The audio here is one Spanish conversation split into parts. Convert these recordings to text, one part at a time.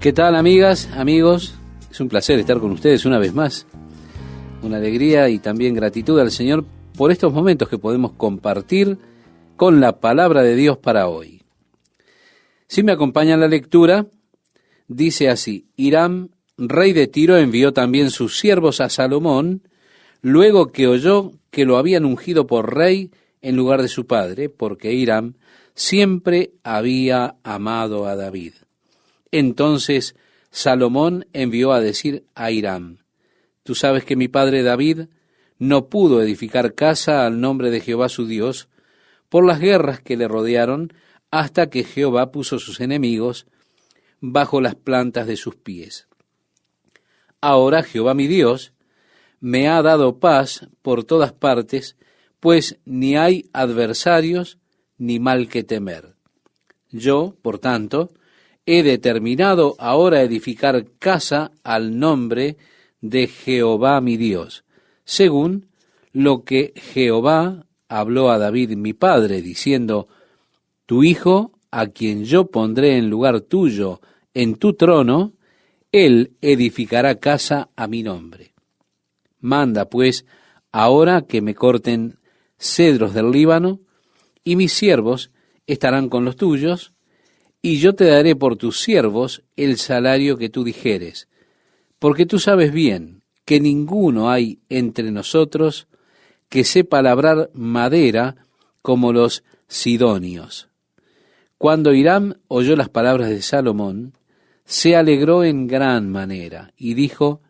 ¿Qué tal, amigas, amigos? Es un placer estar con ustedes una vez más. Una alegría y también gratitud al Señor por estos momentos que podemos compartir con la palabra de Dios para hoy. Si me acompaña la lectura, dice así: Hiram, rey de Tiro, envió también sus siervos a Salomón, luego que oyó que lo habían ungido por rey en lugar de su padre, porque Hiram siempre había amado a David. Entonces Salomón envió a decir a Hiram: tú sabes que mi padre David no pudo edificar casa al nombre de Jehová su Dios por las guerras que le rodearon, hasta que Jehová puso sus enemigos bajo las plantas de sus pies. Ahora Jehová mi Dios me ha dado paz por todas partes, pues ni hay adversarios ni mal que temer. Yo, por tanto, he determinado ahora edificar casa al nombre de Jehová mi Dios, según lo que Jehová habló a David mi padre, diciendo: tu hijo, a quien yo pondré en lugar tuyo en tu trono, él edificará casa a mi nombre. Manda, pues, ahora que me corten cedros del Líbano, y mis siervos estarán con los tuyos, y yo te daré por tus siervos el salario que tú dijeres, porque tú sabes bien que ninguno hay entre nosotros que sepa labrar madera como los sidonios. Cuando Hiram oyó las palabras de Salomón, se alegró en gran manera, y dijo: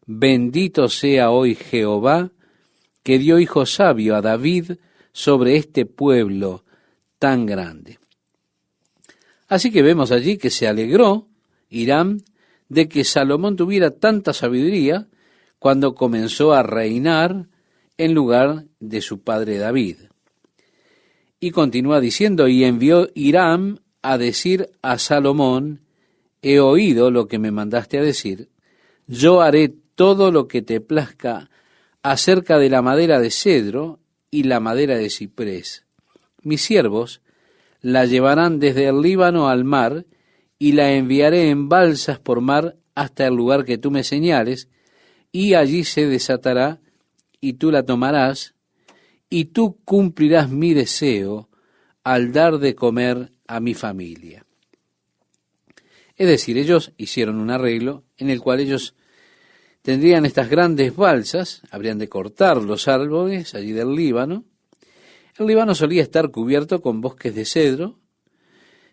bendito sea hoy Jehová, que dio hijo sabio a David sobre este pueblo tan grande. Así que vemos allí que se alegró Hiram de que Salomón tuviera tanta sabiduría cuando comenzó a reinar en lugar de su padre David. Y continúa diciendo: y envió Hiram a decir a Salomón: he oído lo que me mandaste a decir, yo haré todo lo que te plazca acerca de la madera de cedro y la madera de ciprés. Mis siervos la llevarán desde el Líbano al mar, y la enviaré en balsas por mar hasta el lugar que tú me señales, y allí se desatará, y tú la tomarás, y tú cumplirás mi deseo al dar de comer a mi familia. Es decir, ellos hicieron un arreglo en el cual ellos tendrían estas grandes balsas, habrían de cortar los árboles allí del Líbano. El Líbano solía estar cubierto con bosques de cedro,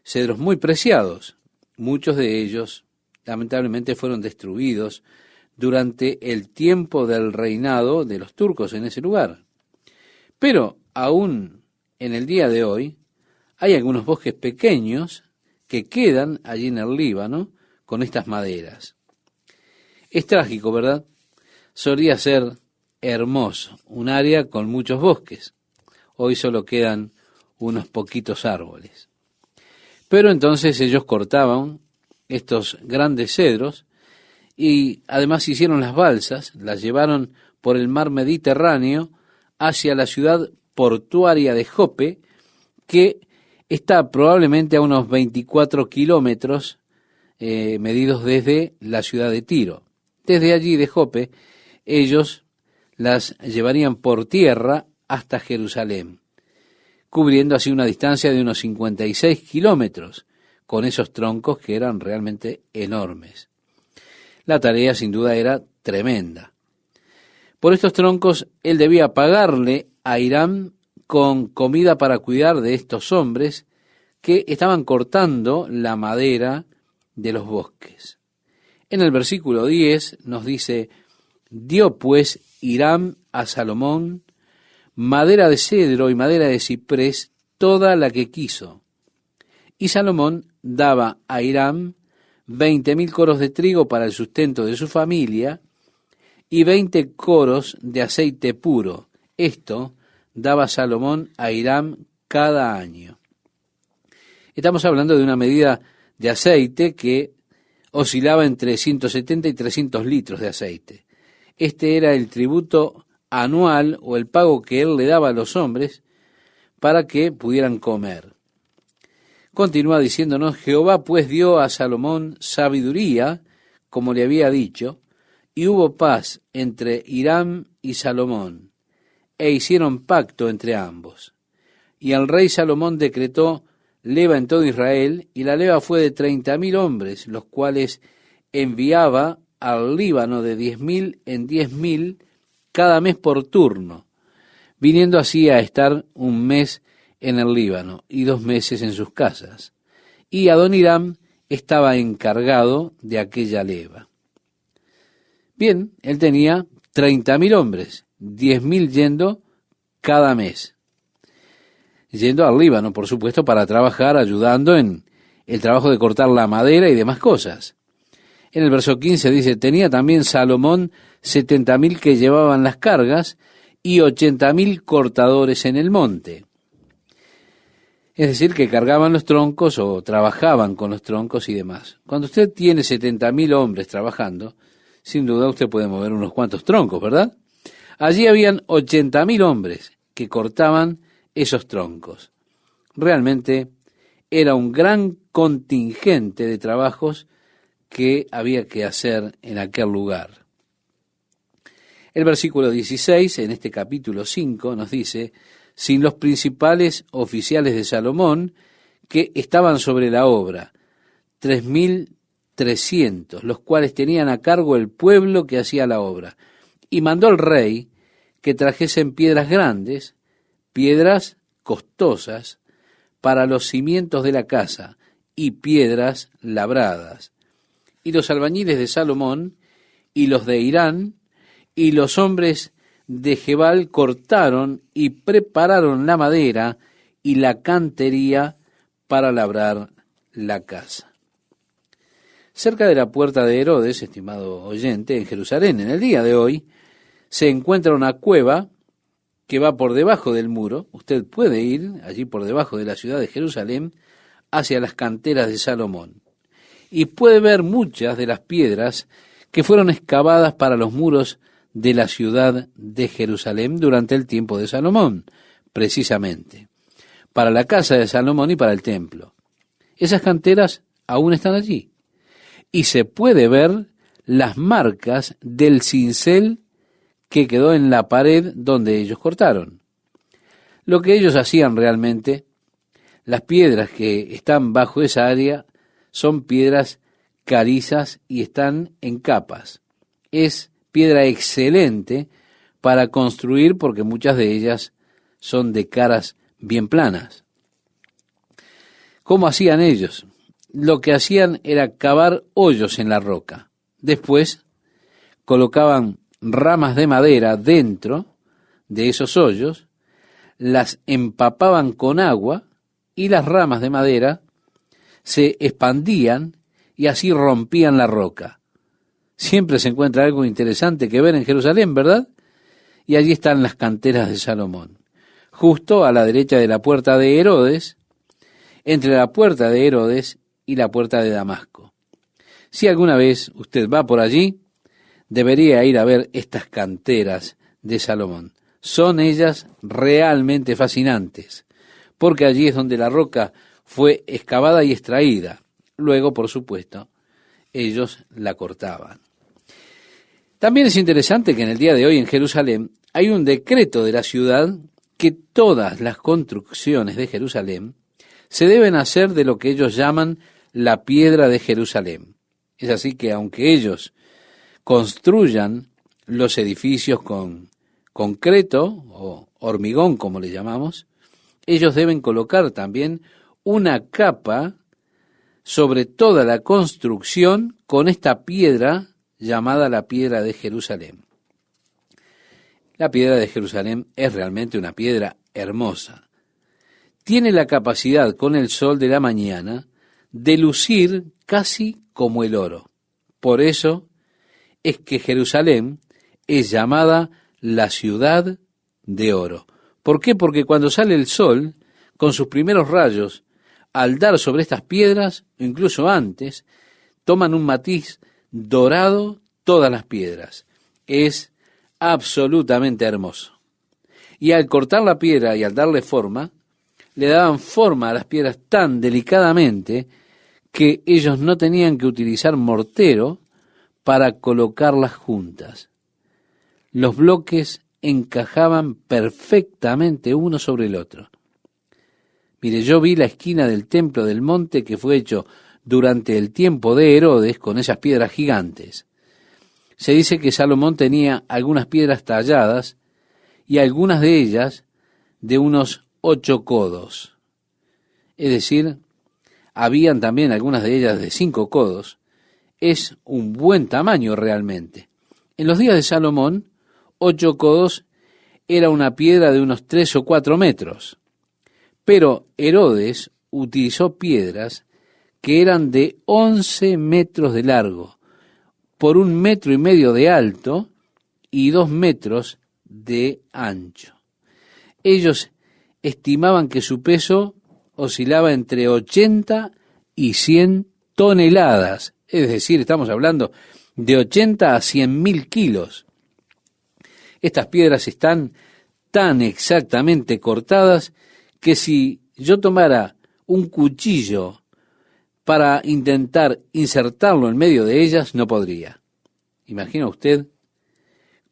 cedros muy preciados. Muchos de ellos, lamentablemente, fueron destruidos durante el tiempo del reinado de los turcos en ese lugar. Pero aún en el día de hoy hay algunos bosques pequeños que quedan allí en el Líbano con estas maderas. Es trágico, ¿verdad? Solía ser hermoso, un área con muchos bosques. Hoy solo quedan unos poquitos árboles. Pero entonces ellos cortaban estos grandes cedros y además hicieron las balsas, las llevaron por el mar Mediterráneo hacia la ciudad portuaria de Jope, que está probablemente a unos 24 kilómetros medidos desde la ciudad de Tiro. Desde allí de Jope, ellos las llevarían por tierra hasta Jerusalén, cubriendo así una distancia de unos 56 kilómetros, con esos troncos que eran realmente enormes. La tarea sin duda era tremenda. Por estos troncos él debía pagarle a Hiram con comida para cuidar de estos hombres que estaban cortando la madera de los bosques. En el versículo 10 nos dice: dio pues Hiram a Salomón madera de cedro y madera de ciprés, toda la que quiso. Y Salomón daba a Hiram 20,000 coros de trigo para el sustento de su familia y 20 coros de aceite puro. Esto daba Salomón a Hiram cada año. Estamos hablando de una medida de aceite que oscilaba entre 170 y 300 litros de aceite. Este era el tributo anual o el pago que él le daba a los hombres para que pudieran comer. Continúa diciéndonos: Jehová pues dio a Salomón sabiduría, como le había dicho, y hubo paz entre Hiram y Salomón, e hicieron pacto entre ambos. Y el rey Salomón decretó leva en todo Israel, y la leva fue de 30,000 hombres, los cuales enviaba al Líbano de 10,000 en 10,000 cada mes por turno, viniendo así a estar un mes en el Líbano y 2 meses en sus casas. Y Adoniram estaba encargado de aquella leva. Bien, él tenía 30,000 hombres, 10,000 yendo cada mes. Yendo al Líbano, por supuesto, para trabajar, ayudando en el trabajo de cortar la madera y demás cosas. En el verso 15 dice: tenía también Salomón 70,000 que llevaban las cargas y 80,000 cortadores en el monte. Es decir, que cargaban los troncos o trabajaban con los troncos y demás. Cuando usted tiene 70,000 hombres trabajando, sin duda usted puede mover unos cuantos troncos, ¿verdad? Allí habían 80,000 hombres que cortaban esos troncos. Realmente era un gran contingente de trabajos que había que hacer en aquel lugar. El versículo 16, en este capítulo 5, nos dice: sin los principales oficiales de Salomón, que estaban sobre la obra, 3,300, los cuales tenían a cargo el pueblo que hacía la obra. Y mandó el rey que trajesen piedras grandes, piedras costosas, para los cimientos de la casa, y piedras labradas. Y los albañiles de Salomón, y los de Irán, y los hombres de Gebal cortaron y prepararon la madera y la cantería para labrar la casa. Cerca de la puerta de Herodes, estimado oyente, en Jerusalén, en el día de hoy, se encuentra una cueva que va por debajo del muro. Usted puede ir allí por debajo de la ciudad de Jerusalén hacia las canteras de Salomón y puede ver muchas de las piedras que fueron excavadas para los muros de la ciudad de Jerusalén durante el tiempo de Salomón, precisamente, para la casa de Salomón y para el templo. Esas canteras aún están allí y se puede ver las marcas del cincel que quedó en la pared donde ellos cortaron. Lo que ellos hacían realmente, las piedras que están bajo esa área son piedras calizas y están en capas. Es piedra excelente para construir porque muchas de ellas son de caras bien planas. ¿Cómo hacían ellos? Lo que hacían era cavar hoyos en la roca. Después colocaban ramas de madera dentro de esos hoyos, las empapaban con agua y las ramas de madera se expandían y así rompían la roca. Siempre se encuentra algo interesante que ver en Jerusalén, ¿verdad? Y allí están las canteras de Salomón, justo a la derecha de la puerta de Herodes, entre la puerta de Herodes y la puerta de Damasco. Si alguna vez usted va por allí, debería ir a ver estas canteras de Salomón. Son ellas realmente fascinantes, porque allí es donde la roca fue excavada y extraída. Luego, por supuesto, ellos la cortaban. También es interesante que en el día de hoy en Jerusalén hay un decreto de la ciudad que todas las construcciones de Jerusalén se deben hacer de lo que ellos llaman la piedra de Jerusalén. Es así que aunque ellos construyan los edificios con concreto o hormigón, como le llamamos, ellos deben colocar también una capa sobre toda la construcción con esta piedra llamada la piedra de Jerusalén. La piedra de Jerusalén es realmente una piedra hermosa. Tiene la capacidad con el sol de la mañana de lucir casi como el oro. Por eso es que Jerusalén es llamada la ciudad de oro. ¿Por qué? Porque cuando sale el sol, con sus primeros rayos, al dar sobre estas piedras, o incluso antes, toman un matiz dorado todas las piedras. Es absolutamente hermoso. Y al cortar la piedra y al darle forma, le daban forma a las piedras tan delicadamente que ellos no tenían que utilizar mortero para colocarlas juntas. Los bloques encajaban perfectamente uno sobre el otro. Mire, yo vi la esquina del templo del monte que fue hecho durante el tiempo de Herodes con esas piedras gigantes. Se dice que Salomón tenía algunas piedras talladas y algunas de ellas de unos 8 codos. Es decir, habían también algunas de ellas de 5 codos. Es un buen tamaño realmente. En los días de Salomón, 8 codos era una piedra de unos 3 o 4 metros. Pero Herodes utilizó piedras que eran de 11 metros de largo, por 1,5 metros de alto y 2 metros de ancho. Ellos estimaban que su peso oscilaba entre 80 y 100 toneladas, es decir, estamos hablando de 80 a 100.000 kilos. Estas piedras están tan exactamente cortadas que si yo tomara un cuchillo para intentar insertarlo en medio de ellas, no podría. ¿Imagina usted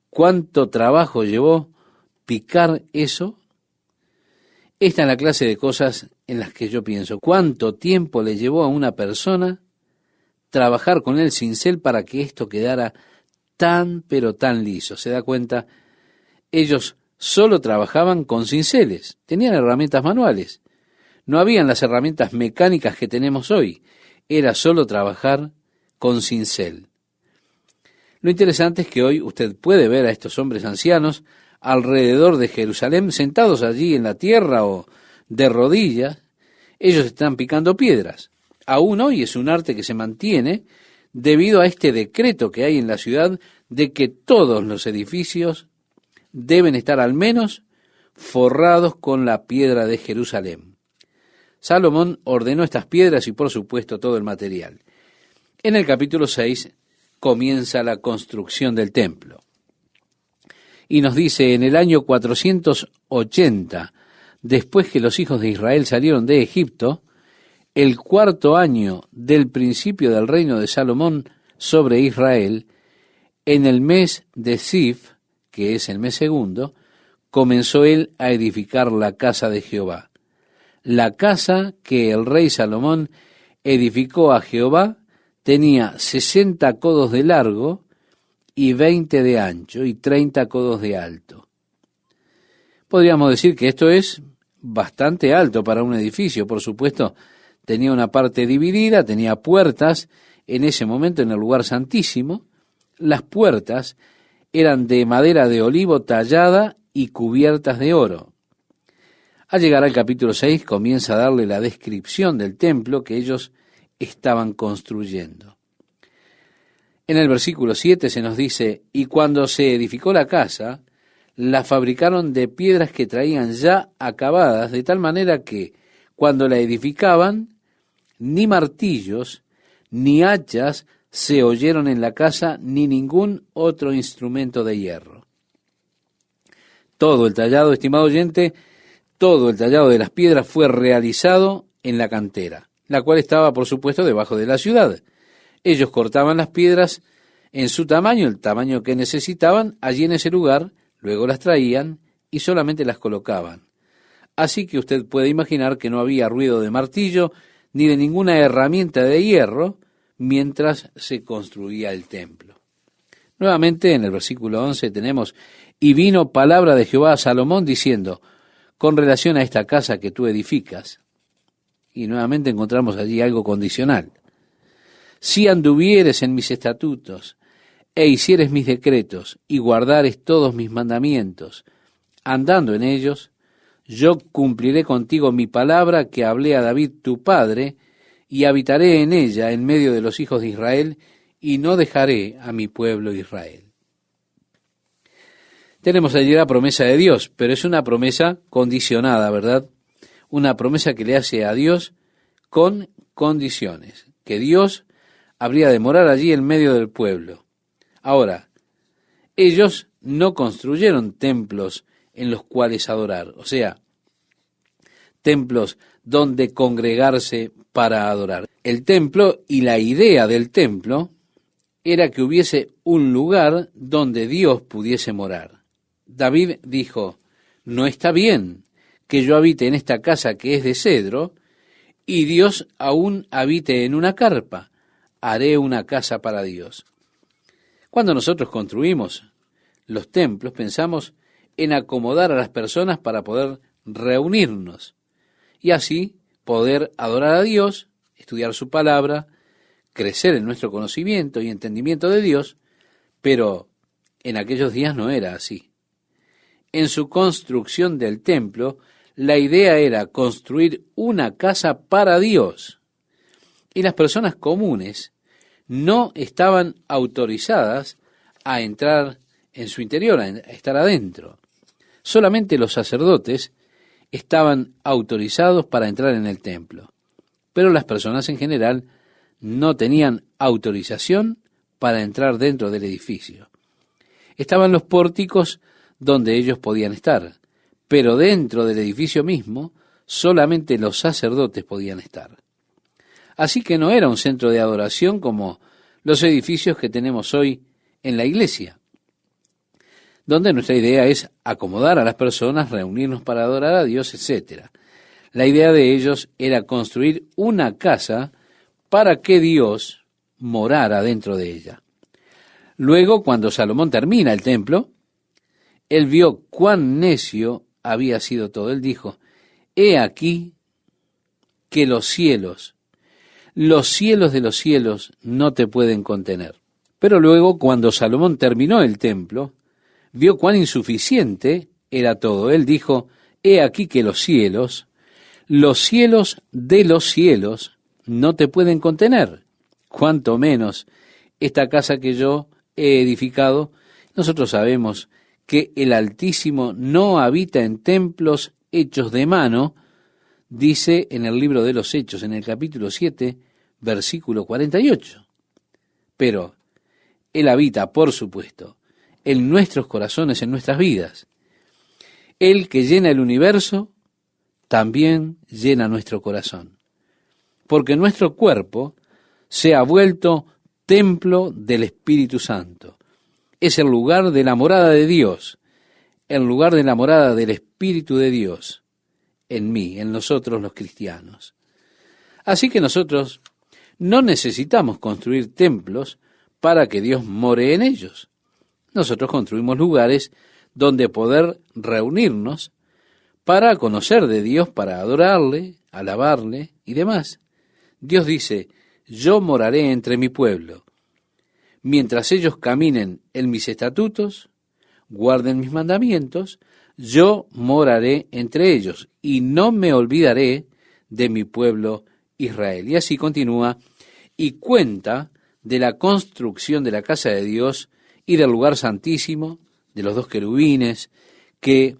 cuánto trabajo llevó picar eso? Esta es la clase de cosas en las que yo pienso. ¿Cuánto tiempo le llevó a una persona trabajar con el cincel para que esto quedara tan, pero tan liso? ¿Se da cuenta? Ellos solo trabajaban con cinceles, tenían herramientas manuales. No habían las herramientas mecánicas que tenemos hoy. Era solo trabajar con cincel. Lo interesante es que hoy usted puede ver a estos hombres ancianos alrededor de Jerusalén, sentados allí en la tierra o de rodillas. Ellos están picando piedras. Aún hoy es un arte que se mantiene debido a este decreto que hay en la ciudad de que todos los edificios deben estar al menos forrados con la piedra de Jerusalén. Salomón ordenó estas piedras y por supuesto todo el material. En el capítulo 6 comienza la construcción del templo. Y nos dice, en el año 480, después que los hijos de Israel salieron de Egipto, el 4º año del principio del reino de Salomón sobre Israel, en el mes de Sif, que es el mes segundo, comenzó él a edificar la casa de Jehová. La casa que el rey Salomón edificó a Jehová tenía 60 codos de largo y 20 de ancho y 30 codos de alto. Podríamos decir que esto es bastante alto para un edificio. Por supuesto, tenía una parte dividida, tenía puertas en ese momento en el lugar santísimo. Las puertas eran de madera de olivo tallada y cubiertas de oro. Al llegar al capítulo 6 comienza a darle la descripción del templo que ellos estaban construyendo. En el versículo 7 se nos dice, y cuando se edificó la casa, la fabricaron de piedras que traían ya acabadas, de tal manera que cuando la edificaban, ni martillos, ni hachas se oyeron en la casa, ni ningún otro instrumento de hierro. Todo el tallado, estimado oyente, todo el tallado de las piedras fue realizado en la cantera, la cual estaba, por supuesto, debajo de la ciudad. Ellos cortaban las piedras en su tamaño, el tamaño que necesitaban, allí en ese lugar, luego las traían y solamente las colocaban. Así que usted puede imaginar que no había ruido de martillo ni de ninguna herramienta de hierro mientras se construía el templo. Nuevamente en el versículo 11 tenemos, y vino palabra de Jehová a Salomón diciendo, con relación a esta casa que tú edificas, y nuevamente encontramos allí algo condicional, si anduvieres en mis estatutos, e hicieres mis decretos, y guardares todos mis mandamientos, andando en ellos, yo cumpliré contigo mi palabra que hablé a David tu padre, y habitaré en ella en medio de los hijos de Israel, y no dejaré a mi pueblo Israel. Tenemos allí la promesa de Dios, pero es una promesa condicionada, ¿verdad? Una promesa que le hace a Dios con condiciones, que Dios habría de morar allí en medio del pueblo. Ahora, ellos no construyeron templos en los cuales adorar, o sea, templos donde congregarse para adorar. El templo y la idea del templo era que hubiese un lugar donde Dios pudiese morar. David dijo, no está bien que yo habite en esta casa que es de cedro y Dios aún habite en una carpa. Haré una casa para Dios. Cuando nosotros construimos los templos, pensamos en acomodar a las personas para poder reunirnos y así poder adorar a Dios, estudiar su palabra, crecer en nuestro conocimiento y entendimiento de Dios, pero en aquellos días no era así. En su construcción del templo, la idea era construir una casa para Dios, y las personas comunes no estaban autorizadas a entrar en su interior, a estar adentro. Solamente los sacerdotes estaban autorizados para entrar en el templo, pero las personas en general no tenían autorización para entrar dentro del edificio. Estaban los pórticos donde ellos podían estar, pero dentro del edificio mismo solamente los sacerdotes podían estar. Así que no era un centro de adoración como los edificios que tenemos hoy en la iglesia, donde nuestra idea es acomodar a las personas, reunirnos para adorar a Dios, etc. La idea de ellos era construir una casa para que Dios morara dentro de ella. Luego, cuando Salomón termina el templo, él vio cuán necio había sido todo. Él dijo, he aquí que los cielos de los cielos no te pueden contener. Pero luego, cuando Salomón terminó el templo, vio cuán insuficiente era todo. Él dijo, he aquí que los cielos de los cielos no te pueden contener. Cuanto menos esta casa que yo he edificado. Nosotros sabemos que el Altísimo no habita en templos hechos de mano, dice en el libro de los Hechos, en el capítulo 7, versículo 48. Pero Él habita, por supuesto, en nuestros corazones, en nuestras vidas. Él que llena el universo, también llena nuestro corazón. Porque nuestro cuerpo se ha vuelto templo del Espíritu Santo. Es el lugar de la morada de Dios, el lugar de la morada del Espíritu de Dios, en mí, en nosotros los cristianos. Así que nosotros no necesitamos construir templos para que Dios more en ellos. Nosotros construimos lugares donde poder reunirnos para conocer de Dios, para adorarle, alabarle y demás. Dios dice, yo moraré entre mi pueblo. Mientras ellos caminen en mis estatutos, guarden mis mandamientos, yo moraré entre ellos y no me olvidaré de mi pueblo Israel. Y así continúa y cuenta de la construcción de la casa de Dios y del lugar santísimo, de los dos querubines que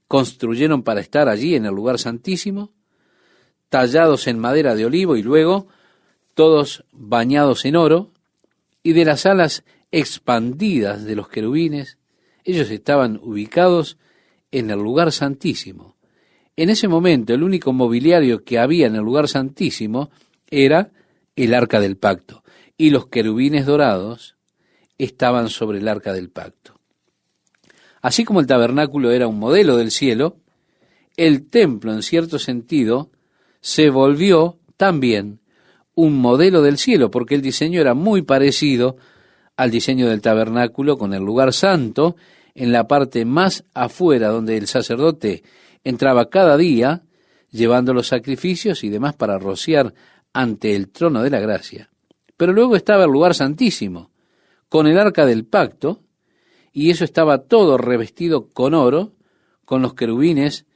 construyeron para estar allí en el lugar santísimo, tallados en madera de olivo y luego todos bañados en oro, y de las alas expandidas de los querubines. Ellos estaban ubicados en el lugar santísimo. En ese momento el único mobiliario que había en el lugar santísimo era el arca del pacto, y los querubines dorados estaban sobre el arca del pacto. Así como el tabernáculo era un modelo del cielo, el templo, en cierto sentido, se volvió también un modelo del cielo, porque el diseño era muy parecido al diseño del tabernáculo, con el lugar santo en la parte más afuera, donde el sacerdote entraba cada día, llevando los sacrificios y demás para rociar ante el trono de la gracia. Pero luego estaba el lugar santísimo, con el arca del pacto, y eso estaba todo revestido con oro, con los querubines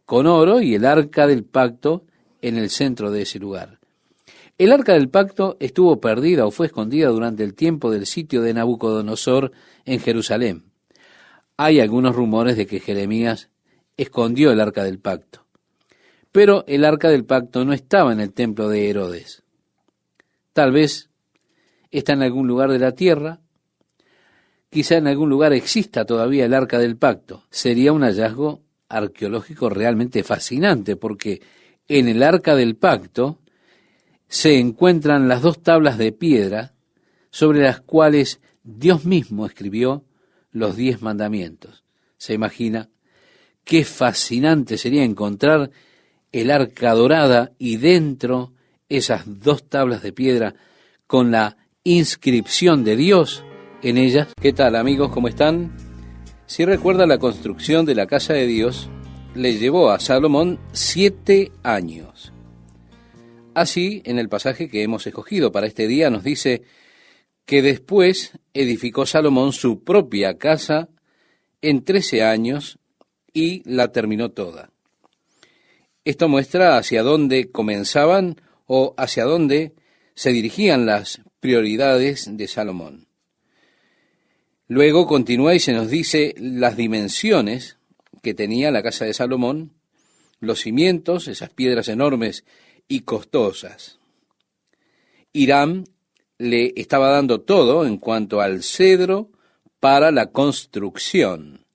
con oro y el arca del pacto en el centro de ese lugar. El arca del pacto estuvo perdida o fue escondida durante el tiempo del sitio de Nabucodonosor en Jerusalén. Hay algunos rumores de que Jeremías escondió el arca del pacto, pero el arca del pacto no estaba en el templo de Herodes. Tal vez está en algún lugar de la tierra, quizá en algún lugar exista todavía el arca del pacto. Sería un hallazgo arqueológico realmente fascinante, porque en el Arca del Pacto se encuentran las dos tablas de piedra sobre las cuales Dios mismo escribió los 10 mandamientos. ¿Se imagina qué fascinante sería encontrar el arca dorada y dentro esas dos tablas de piedra con la inscripción de Dios en ellas? ¿Qué tal, amigos? ¿Cómo están? Si recuerda, la construcción de la casa de Dios le llevó a Salomón 7 años. Así, en el pasaje que hemos escogido para este día, nos dice que después edificó Salomón su propia casa en 13 años y la terminó toda. Esto muestra hacia dónde comenzaban o hacia dónde se dirigían las prioridades de Salomón. Luego continúa y se nos dice las dimensiones que tenía la casa de Salomón, los cimientos, esas piedras enormes y costosas. Hiram le estaba dando todo en cuanto al cedro para la construcción.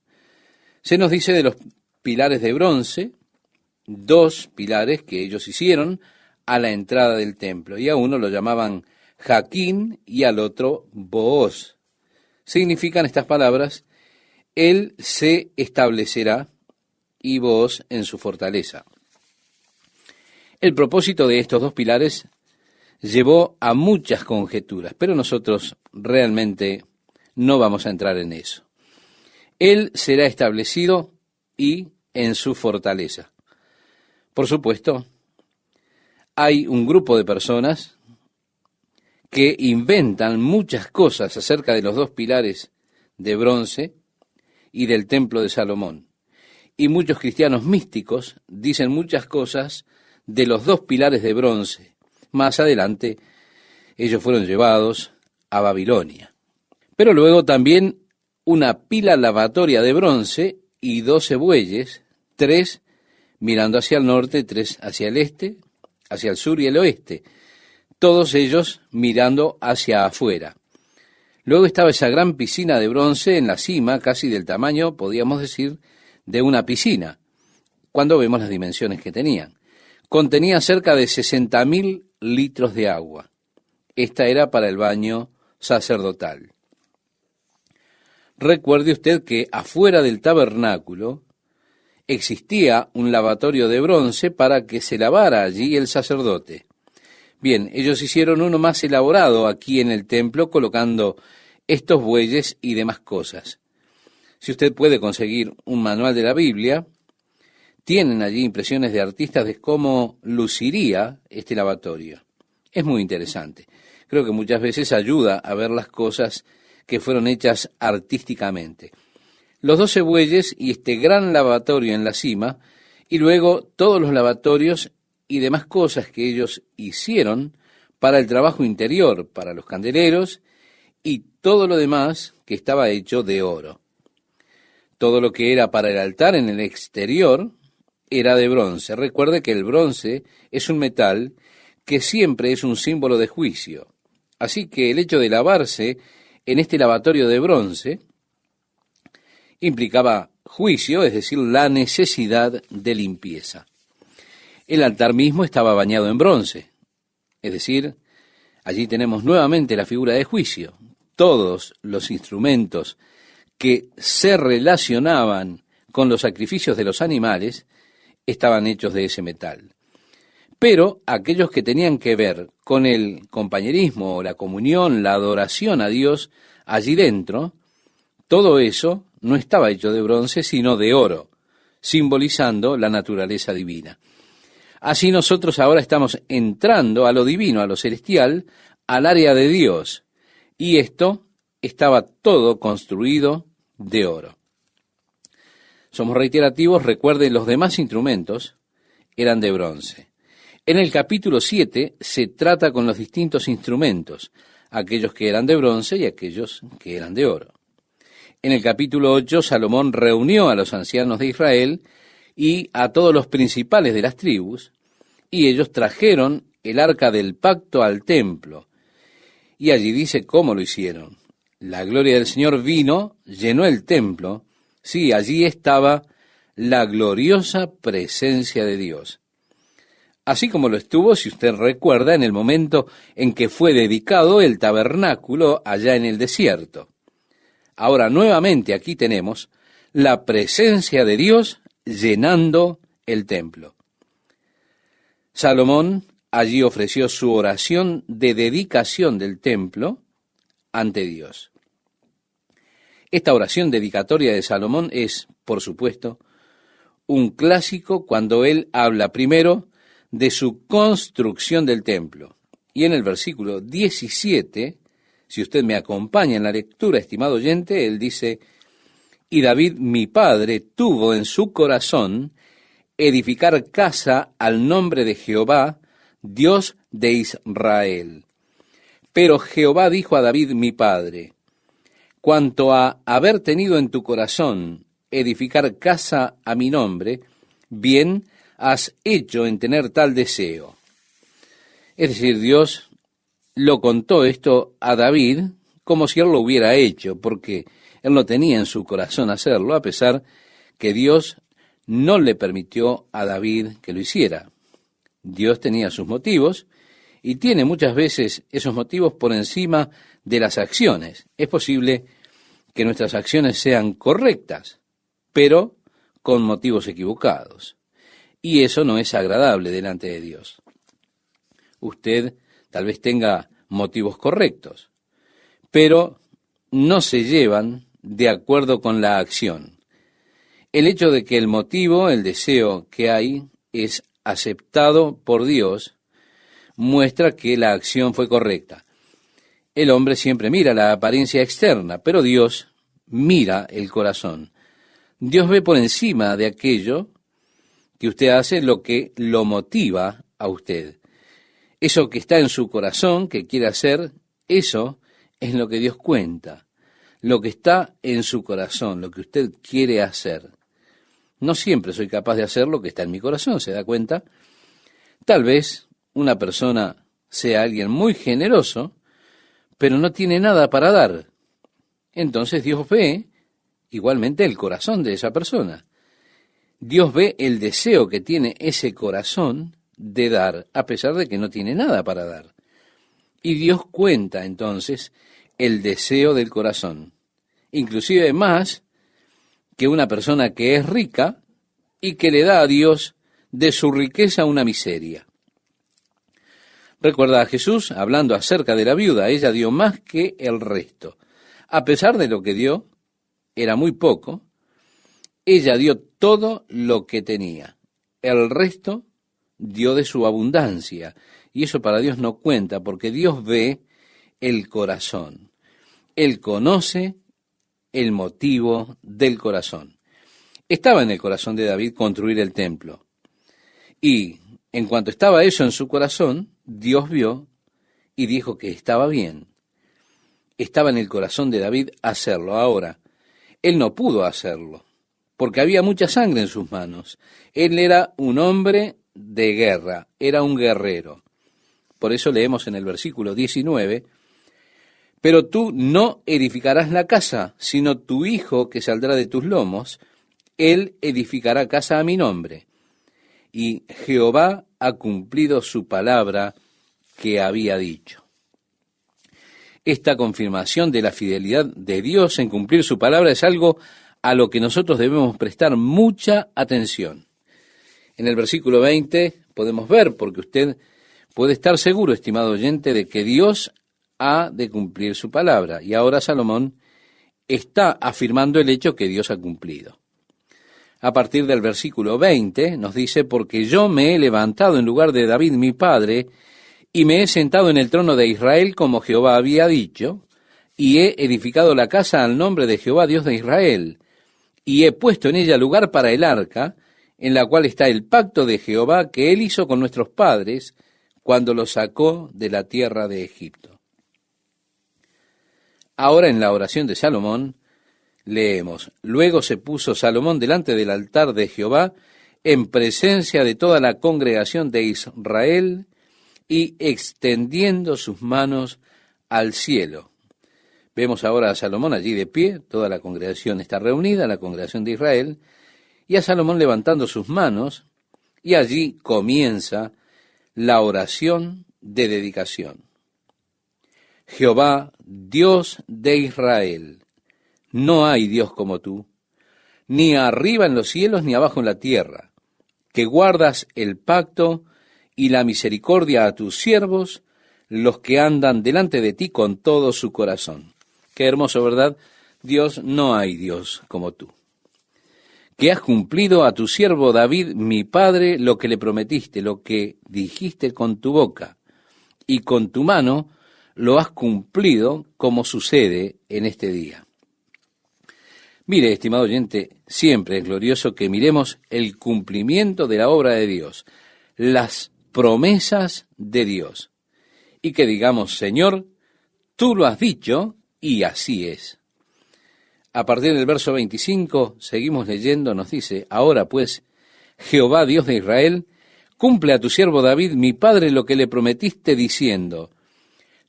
Se nos dice de los pilares de bronce, 2 pilares que ellos hicieron a la entrada del templo, y a uno lo llamaban Jaquín y al otro Booz. Significan estas palabras: Él se establecerá y Booz en su fortaleza. El propósito de estos 2 pilares llevó a muchas conjeturas, pero nosotros realmente no vamos a entrar en eso. Él será establecido y en su fortaleza. Por supuesto, hay un grupo de personas que inventan muchas cosas acerca de los 2 pilares de bronce y del templo de Salomón. Y muchos cristianos místicos dicen muchas cosas de los 2 pilares de bronce. Más adelante, ellos fueron llevados a Babilonia. Pero luego también una pila lavatoria de bronce y 12 bueyes, 3 mirando hacia el norte, 3 hacia el este, hacia el sur y el oeste, todos ellos mirando hacia afuera. Luego estaba esa gran piscina de bronce en la cima, casi del tamaño, podríamos decir, de una piscina, cuando vemos las dimensiones que tenían. Contenía cerca de 60.000 litros de agua. Esta era para el baño sacerdotal. Recuerde usted que afuera del tabernáculo existía un lavatorio de bronce para que se lavara allí el sacerdote. Bien, ellos hicieron uno más elaborado aquí en el templo, colocando estos bueyes y demás cosas. Si usted puede conseguir un manual de la Biblia, tienen allí impresiones de artistas de cómo luciría este lavatorio. Es muy interesante. Creo que muchas veces ayuda a ver las cosas que fueron hechas artísticamente. Los 12 bueyes y este gran lavatorio en la cima, y luego todos los lavatorios y demás cosas que ellos hicieron para el trabajo interior, para los candeleros, y todo lo demás que estaba hecho de oro. Todo lo que era para el altar en el exterior era de bronce. Recuerde que el bronce es un metal que siempre es un símbolo de juicio. Así que el hecho de lavarse en este lavatorio de bronce implicaba juicio, es decir, la necesidad de limpieza. El altar mismo estaba bañado en bronce, es decir, allí tenemos nuevamente la figura de juicio. Todos los instrumentos que se relacionaban con los sacrificios de los animales estaban hechos de ese metal. Pero aquellos que tenían que ver con el compañerismo, la comunión, la adoración a Dios allí dentro, todo eso no estaba hecho de bronce, sino de oro, simbolizando la naturaleza divina. Así nosotros ahora estamos entrando a lo divino, a lo celestial, al área de Dios, y esto estaba todo construido de oro. Somos reiterativos, recuerden, los demás instrumentos eran de bronce. En el capítulo 7 se trata con los distintos instrumentos, aquellos que eran de bronce y aquellos que eran de oro. En el capítulo 8, Salomón reunió a los ancianos de Israel y a todos los principales de las tribus, y ellos trajeron el arca del pacto al templo. Y allí dice cómo lo hicieron. La gloria del Señor vino, llenó el templo. Sí, allí estaba la gloriosa presencia de Dios. Así como lo estuvo, si usted recuerda, en el momento en que fue dedicado el tabernáculo allá en el desierto. Ahora, nuevamente aquí tenemos la presencia de Dios llenando el templo. Salomón allí ofreció su oración de dedicación del templo ante Dios. Esta oración dedicatoria de Salomón es, por supuesto, un clásico cuando él habla primero de su construcción del templo. Y en el versículo 17, si usted me acompaña en la lectura, estimado oyente, él dice: y David mi padre tuvo en su corazón edificar casa al nombre de Jehová, Dios de Israel. Pero Jehová dijo a David mi padre: cuanto a haber tenido en tu corazón edificar casa a mi nombre, bien has hecho en tener tal deseo. Es decir, Dios lo contó esto a David como si él lo hubiera hecho, porque él no tenía en su corazón hacerlo, a pesar que Dios no le permitió a David que lo hiciera. Dios tenía sus motivos y tiene muchas veces esos motivos por encima de las acciones. Es posible que nuestras acciones sean correctas, pero con motivos equivocados. Y eso no es agradable delante de Dios. Usted tal vez tenga motivos correctos, pero no se llevan de acuerdo con la acción. El hecho de que el motivo, el deseo que hay, es aceptado por Dios, muestra que la acción fue correcta. El hombre siempre mira la apariencia externa, pero Dios mira el corazón. Dios ve por encima de aquello que usted hace lo que lo motiva a usted. Eso que está en su corazón, que quiere hacer, eso es lo que Dios cuenta. Lo que está en su corazón, lo que usted quiere hacer. No siempre soy capaz de hacer lo que está en mi corazón, ¿se da cuenta? Tal vez una persona sea alguien muy generoso, pero no tiene nada para dar. Entonces Dios ve igualmente el corazón de esa persona. Dios ve el deseo que tiene ese corazón de dar, a pesar de que no tiene nada para dar. Y Dios cuenta entonces el deseo del corazón, inclusive más que una persona que es rica y que le da a Dios de su riqueza una miseria. Recuerda a Jesús hablando acerca de la viuda: ella dio más que el resto. A pesar de lo que dio, era muy poco, ella dio todo lo que tenía. El resto dio de su abundancia. Y eso para Dios no cuenta, porque Dios ve el corazón. Él conoce el motivo del corazón. Estaba en el corazón de David construir el templo. Y en cuanto estaba eso en su corazón, Dios vio y dijo que estaba bien. Estaba en el corazón de David hacerlo. Ahora, él no pudo hacerlo, porque había mucha sangre en sus manos. Él era un hombre de guerra, era un guerrero. Por eso leemos en el versículo 19: pero tú no edificarás la casa, sino tu hijo que saldrá de tus lomos, él edificará casa a mi nombre. Y Jehová ha cumplido su palabra que había dicho. Esta confirmación de la fidelidad de Dios en cumplir su palabra es algo a lo que nosotros debemos prestar mucha atención. En el versículo 20 podemos ver, porque usted puede estar seguro, estimado oyente, de que Dios ha de cumplir su palabra. Y ahora Salomón está afirmando el hecho que Dios ha cumplido. A partir del versículo 20 nos dice: porque yo me he levantado en lugar de David mi padre, y me he sentado en el trono de Israel como Jehová había dicho, y he edificado la casa al nombre de Jehová Dios de Israel, y he puesto en ella lugar para el arca, en la cual está el pacto de Jehová que él hizo con nuestros padres cuando los sacó de la tierra de Egipto. Ahora en la oración de Salomón leemos: luego se puso Salomón delante del altar de Jehová en presencia de toda la congregación de Israel y extendiendo sus manos al cielo. Vemos ahora a Salomón allí de pie, toda la congregación está reunida, la congregación de Israel, y a Salomón levantando sus manos, y allí comienza la oración de dedicación. Jehová, Dios de Israel, no hay Dios como tú, ni arriba en los cielos ni abajo en la tierra, que guardas el pacto y la misericordia a tus siervos, los que andan delante de ti con todo su corazón. Qué hermoso, ¿verdad? Dios, no hay Dios como tú. Que has cumplido a tu siervo David, mi padre, lo que le prometiste, lo que dijiste con tu boca, y con tu mano lo has cumplido, como sucede en este día. Mire, estimado oyente, siempre es glorioso que miremos el cumplimiento de la obra de Dios, las promesas de Dios, y que digamos, Señor, tú lo has dicho, y así es. A partir del verso 25, seguimos leyendo, nos dice, ahora pues, Jehová Dios de Israel, cumple a tu siervo David, mi padre, lo que le prometiste, diciendo,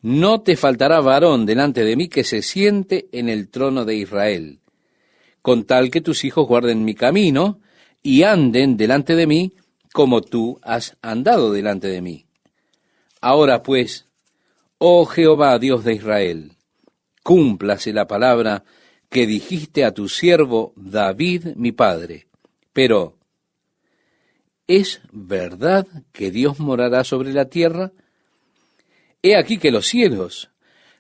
no te faltará varón delante de mí que se siente en el trono de Israel, con tal que tus hijos guarden mi camino y anden delante de mí, como tú has andado delante de mí. Ahora pues, oh Jehová Dios de Israel, cúmplase la palabra que dijiste a tu siervo David, mi padre. Pero, ¿es verdad que Dios morará sobre la tierra? He aquí que los cielos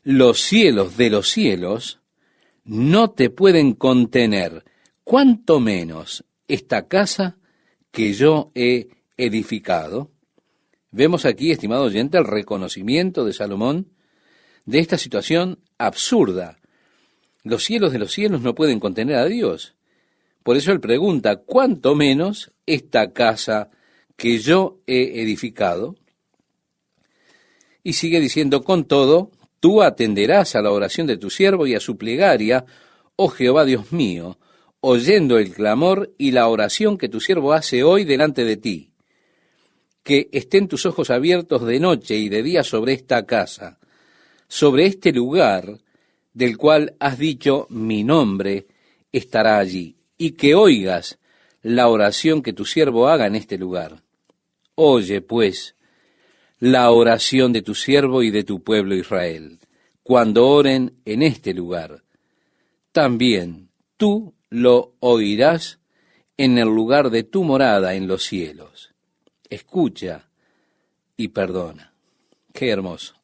de los cielos, no te pueden contener, cuanto menos esta casa que yo he edificado. Vemos aquí, estimado oyente, el reconocimiento de Salomón de esta situación absurda. Los cielos de los cielos no pueden contener a Dios. Por eso él pregunta, ¿cuánto menos esta casa que yo he edificado? Y sigue diciendo, con todo, tú atenderás a la oración de tu siervo y a su plegaria, oh Jehová Dios mío, oyendo el clamor y la oración que tu siervo hace hoy delante de ti. Que estén tus ojos abiertos de noche y de día sobre esta casa, sobre este lugar del cual has dicho, mi nombre estará allí, y que oigas la oración que tu siervo haga en este lugar. Oye, pues, la oración de tu siervo y de tu pueblo Israel, cuando oren en este lugar. También tú lo oirás en el lugar de tu morada en los cielos. Escucha y perdona. Qué hermoso.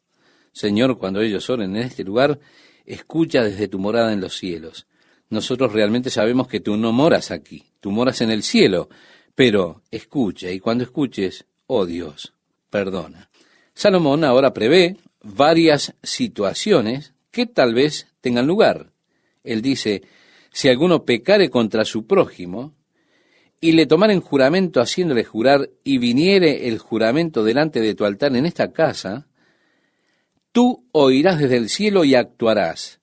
Señor, cuando ellos oren en este lugar, escucha desde tu morada en los cielos. Nosotros realmente sabemos que tú no moras aquí, tú moras en el cielo, pero escucha, y cuando escuches, oh Dios, perdona. Salomón ahora prevé varias situaciones que tal vez tengan lugar. Él dice, si alguno pecare contra su prójimo, y le tomaren juramento haciéndole jurar, y viniere el juramento delante de tu altar en esta casa, tú oirás desde el cielo y actuarás,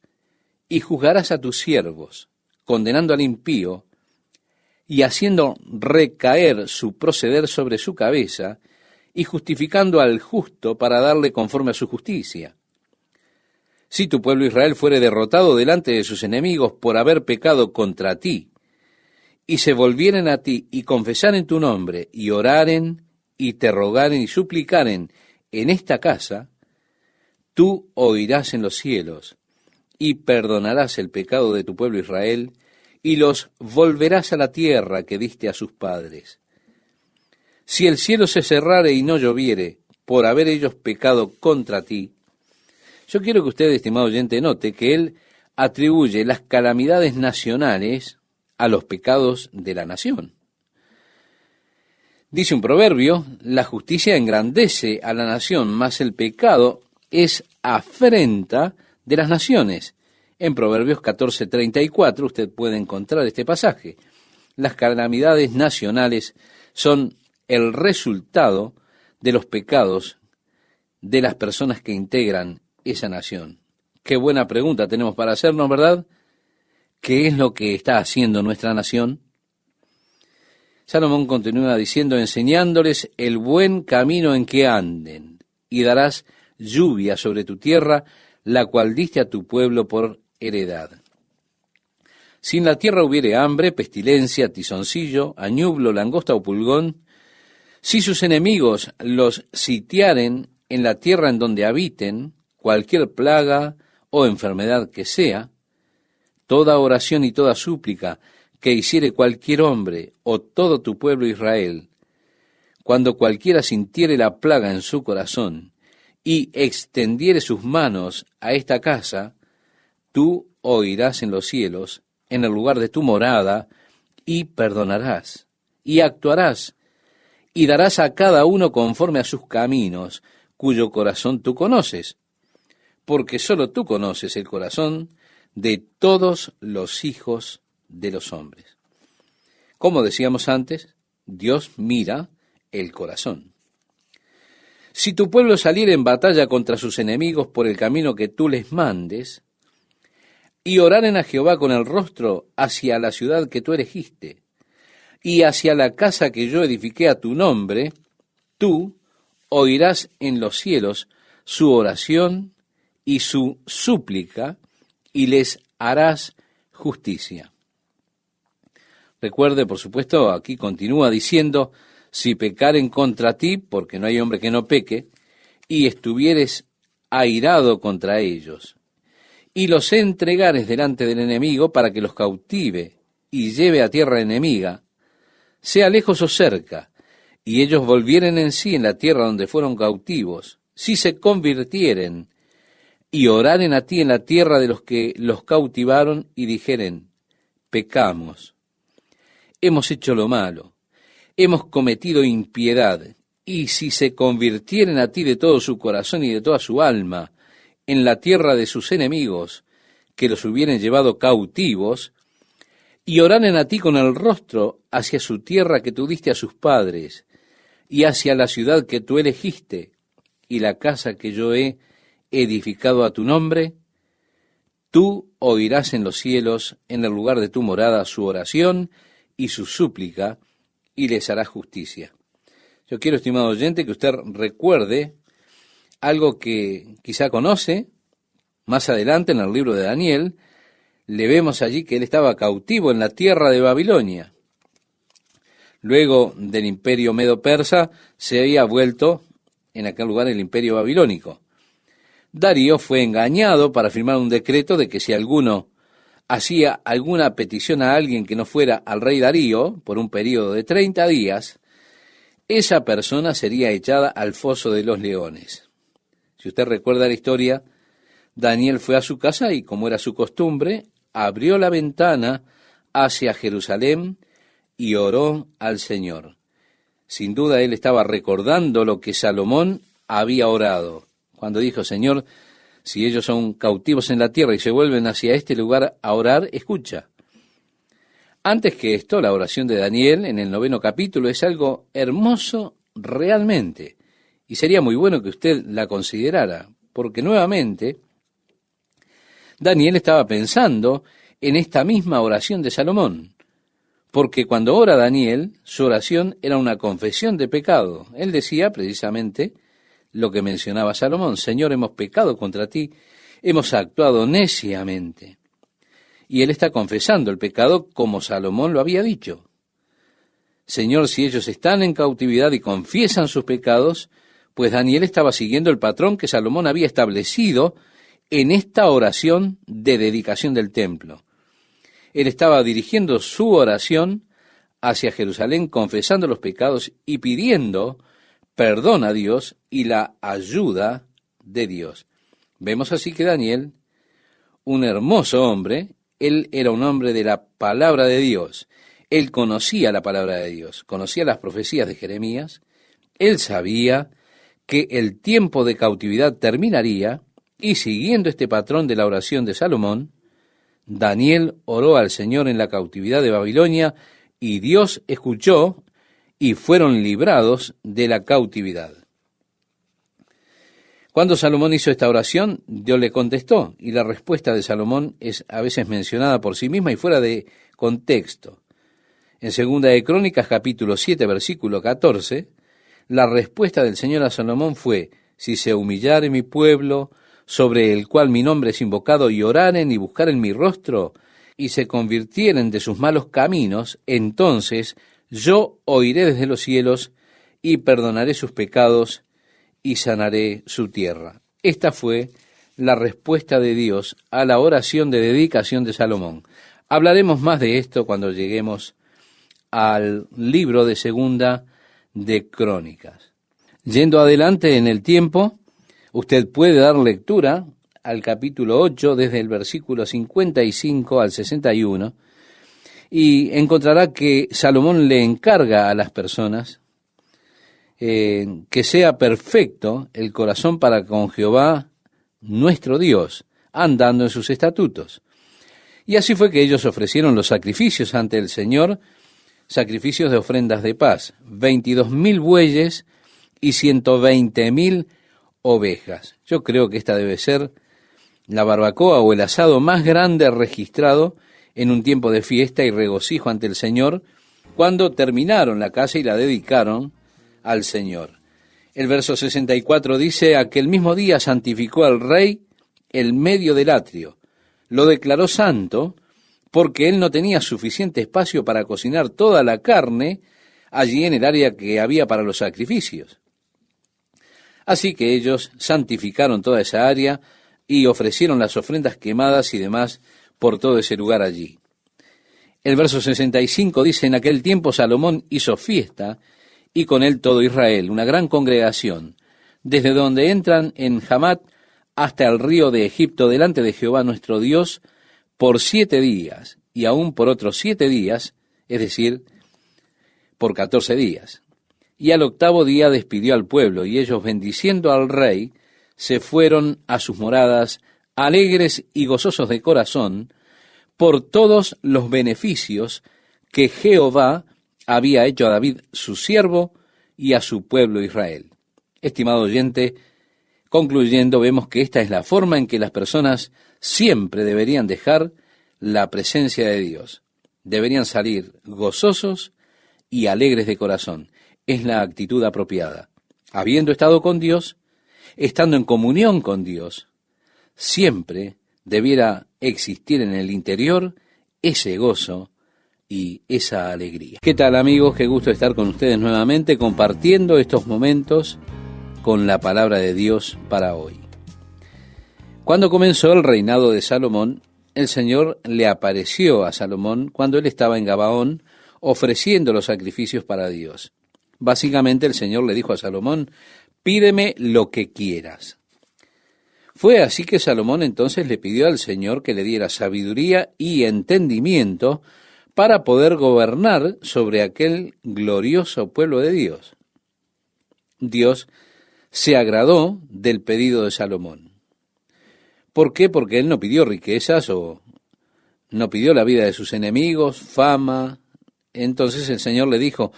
y juzgarás a tus siervos, condenando al impío, y haciendo recaer su proceder sobre su cabeza, y justificando al justo para darle conforme a su justicia. Si tu pueblo Israel fuere derrotado delante de sus enemigos por haber pecado contra ti, y se volvieren a ti y confesaren tu nombre, y oraren, y te rogaren y suplicaren en esta casa, tú oirás en los cielos, y perdonarás el pecado de tu pueblo Israel, y los volverás a la tierra que diste a sus padres. Si el cielo se cerrare y no lloviere, por haber ellos pecado contra ti, yo quiero que usted, estimado oyente, note que él atribuye las calamidades nacionales a los pecados de la nación. Dice un proverbio, la justicia engrandece a la nación, mas el pecado es afrenta de las naciones. En Proverbios 14:34 usted puede encontrar este pasaje. Las calamidades nacionales son el resultado de los pecados de las personas que integran esa nación. Qué buena pregunta tenemos para hacernos, ¿verdad? ¿Qué es lo que está haciendo nuestra nación? Salomón continúa diciendo, enseñándoles el buen camino en que anden, y darás lluvia sobre tu tierra, la cual diste a tu pueblo por heredad. Si en la tierra hubiere hambre, pestilencia, tizoncillo, añublo, langosta o pulgón, si sus enemigos los sitiaren en la tierra en donde habiten, cualquier plaga o enfermedad que sea, toda oración y toda súplica que hiciere cualquier hombre o todo tu pueblo Israel, cuando cualquiera sintiere la plaga en su corazón y extendiere sus manos a esta casa, tú oirás en los cielos, en el lugar de tu morada, y perdonarás, y actuarás, y darás a cada uno conforme a sus caminos, cuyo corazón tú conoces, porque sólo tú conoces el corazón de todos los hijos de los hombres. Como decíamos antes, Dios mira el corazón. Si tu pueblo saliere en batalla contra sus enemigos por el camino que tú les mandes, y oraren a Jehová con el rostro hacia la ciudad que tú elegiste, y hacia la casa que yo edifiqué a tu nombre, tú oirás en los cielos su oración y su súplica, y les harás justicia. Recuerde, por supuesto, aquí continúa diciendo, si pecaren contra ti, porque no hay hombre que no peque, y estuvieres airado contra ellos, y los entregares delante del enemigo para que los cautive y lleve a tierra enemiga, sea lejos o cerca, y ellos volvieren en sí en la tierra donde fueron cautivos, si se convirtieren y oraren a ti en la tierra de los que los cautivaron y dijeren, pecamos, hemos hecho lo malo, hemos cometido impiedad, y si se convirtieren a ti de todo su corazón y de toda su alma en la tierra de sus enemigos, que los hubieren llevado cautivos, y oraren a ti con el rostro hacia su tierra que tú diste a sus padres, y hacia la ciudad que tú elegiste, y la casa que yo he edificado a tu nombre, tú oirás en los cielos, en el lugar de tu morada, su oración y su súplica, y les harás justicia. Yo quiero, estimado oyente, que usted recuerde algo que quizá conoce. Más adelante en el libro de Daniel, le vemos allí que él estaba cautivo en la tierra de Babilonia. Luego del imperio medo-persa, se había vuelto en aquel lugar el imperio babilónico. Darío fue engañado para firmar un decreto de que si alguno hacía alguna petición a alguien que no fuera al rey Darío por un periodo de 30 días, esa persona sería echada al foso de los leones. Si usted recuerda la historia, Daniel fue a su casa y, como era su costumbre, abrió la ventana hacia Jerusalén y oró al Señor. Sin duda él estaba recordando lo que Salomón había orado, cuando dijo, Señor, si ellos son cautivos en la tierra y se vuelven hacia este lugar a orar, escucha. Antes que esto, la oración de Daniel en el 9º capítulo es algo hermoso realmente, y sería muy bueno que usted la considerara, porque nuevamente Daniel estaba pensando en esta misma oración de Salomón, porque cuando ora Daniel, su oración era una confesión de pecado. Él decía precisamente lo que mencionaba Salomón, Señor, hemos pecado contra ti, hemos actuado neciamente. Y él está confesando el pecado como Salomón lo había dicho. Señor, si ellos están en cautividad y confiesan sus pecados, pues Daniel estaba siguiendo el patrón que Salomón había establecido en esta oración de dedicación del templo. Él estaba dirigiendo su oración hacia Jerusalén, confesando los pecados y pidiendo perdón a Dios y la ayuda de Dios. Vemos así que Daniel, un hermoso hombre, él era un hombre de la palabra de Dios. Él conocía la palabra de Dios, conocía las profecías de Jeremías. Él sabía que el tiempo de cautividad terminaría y siguiendo este patrón de la oración de Salomón, Daniel oró al Señor en la cautividad de Babilonia y Dios escuchó y fueron librados de la cautividad. Cuando Salomón hizo esta oración, Dios le contestó, y la respuesta de Salomón es a veces mencionada por sí misma y fuera de contexto. En 2 de Crónicas, capítulo 7, versículo 14, la respuesta del Señor a Salomón fue, si se humillare mi pueblo, sobre el cual mi nombre es invocado, y oraren y buscaren mi rostro, y se convirtieren de sus malos caminos, entonces yo oiré desde los cielos y perdonaré sus pecados y sanaré su tierra. Esta fue la respuesta de Dios a la oración de dedicación de Salomón. Hablaremos más de esto cuando lleguemos al libro de Segunda de Crónicas. Yendo adelante en el tiempo, usted puede dar lectura al capítulo 8 desde el versículo 55 al 61 y encontrará que Salomón le encarga a las personas que sea perfecto el corazón para con Jehová nuestro Dios, andando en sus estatutos. Y así fue que ellos ofrecieron los sacrificios ante el Señor, sacrificios de ofrendas de paz, 22,000 bueyes y 120,000 ovejas. Yo creo que esta debe ser la barbacoa o el asado más grande registrado en un tiempo de fiesta y regocijo ante el Señor, cuando terminaron la casa y la dedicaron al Señor. El verso 64 dice: aquel mismo día santificó al rey el medio del atrio, lo declaró santo, porque él no tenía suficiente espacio para cocinar toda la carne allí en el área que había para los sacrificios. Así que ellos santificaron toda esa área y ofrecieron las ofrendas quemadas y demás por todo ese lugar allí. El verso 65 dice: en aquel tiempo Salomón hizo fiesta, y con él todo Israel, una gran congregación, desde donde entran en Hamat hasta el río de Egipto, delante de Jehová nuestro Dios, por 7 días, y aún por otros 7 días, es decir, por 14 días. Y al 8º día despidió al pueblo, y ellos, bendiciendo al rey, se fueron a sus moradas, alegres y gozosos de corazón, por todos los beneficios que Jehová había hecho a David su siervo y a su pueblo Israel. Estimado oyente, concluyendo, vemos que esta es la forma en que las personas siempre deberían dejar la presencia de Dios. Deberían salir gozosos y alegres de corazón. Es la actitud apropiada. Habiendo estado con Dios, estando en comunión con Dios, siempre debiera existir en el interior ese gozo y esa alegría. ¿Qué tal, amigos? Qué gusto estar con ustedes nuevamente compartiendo estos momentos con la palabra de Dios para hoy. Cuando comenzó el reinado de Salomón, el Señor le apareció a Salomón cuando él estaba en Gabaón ofreciendo los sacrificios para Dios. Básicamente el Señor le dijo a Salomón: pídeme lo que quieras. Fue así que Salomón entonces le pidió al Señor que le diera sabiduría y entendimiento para poder gobernar sobre aquel glorioso pueblo de Dios. Dios se agradó del pedido de Salomón. ¿Por qué? Porque él no pidió riquezas o no pidió la vida de sus enemigos, fama. Entonces el Señor le dijo: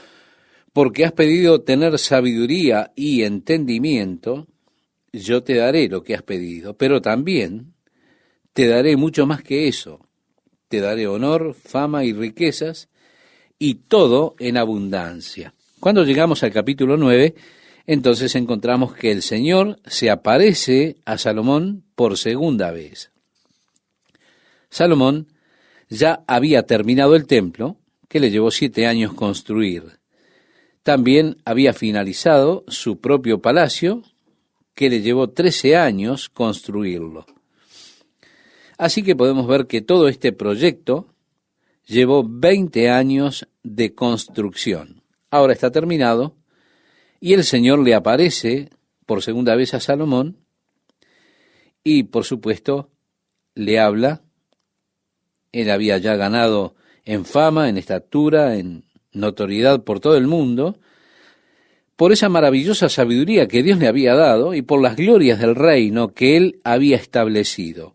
porque has pedido tener sabiduría y entendimiento, yo te daré lo que has pedido, pero también te daré mucho más que eso. Te daré honor, fama y riquezas, y todo en abundancia. Cuando llegamos al capítulo 9, entonces encontramos que el Señor se aparece a Salomón por segunda vez. Salomón ya había terminado el templo, que le llevó 7 años construir. También había finalizado su propio palacio, que le llevó 13 años construirlo. Así que podemos ver que todo este proyecto llevó 20 años de construcción. Ahora está terminado y el Señor le aparece por segunda vez a Salomón y, por supuesto, le habla. Él había ya ganado en fama, en estatura, en notoriedad por todo el mundo, por esa maravillosa sabiduría que Dios le había dado y por las glorias del reino que él había establecido.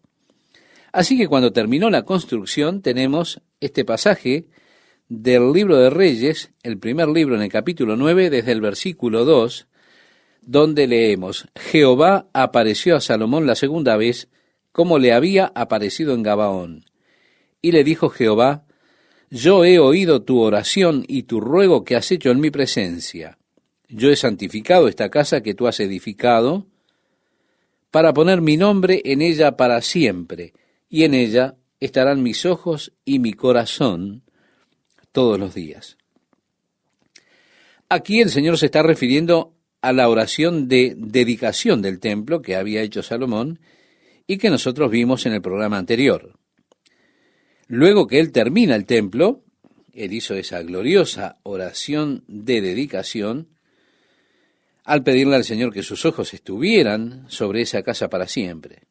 Así que cuando terminó la construcción tenemos este pasaje del libro de Reyes, el primer libro en el capítulo 9, desde el versículo 2, donde leemos: Jehová apareció a Salomón la segunda vez, como le había aparecido en Gabaón. Y le dijo Jehová: yo he oído tu oración y tu ruego que has hecho en mi presencia. Yo he santificado esta casa que tú has edificado, para poner mi nombre en ella para siempre, y en ella estarán mis ojos y mi corazón todos los días. Aquí el Señor se está refiriendo a la oración de dedicación del templo que había hecho Salomón y que nosotros vimos en el programa anterior. Luego que él termina el templo, él hizo esa gloriosa oración de dedicación al pedirle al Señor que sus ojos estuvieran sobre esa casa para siempre.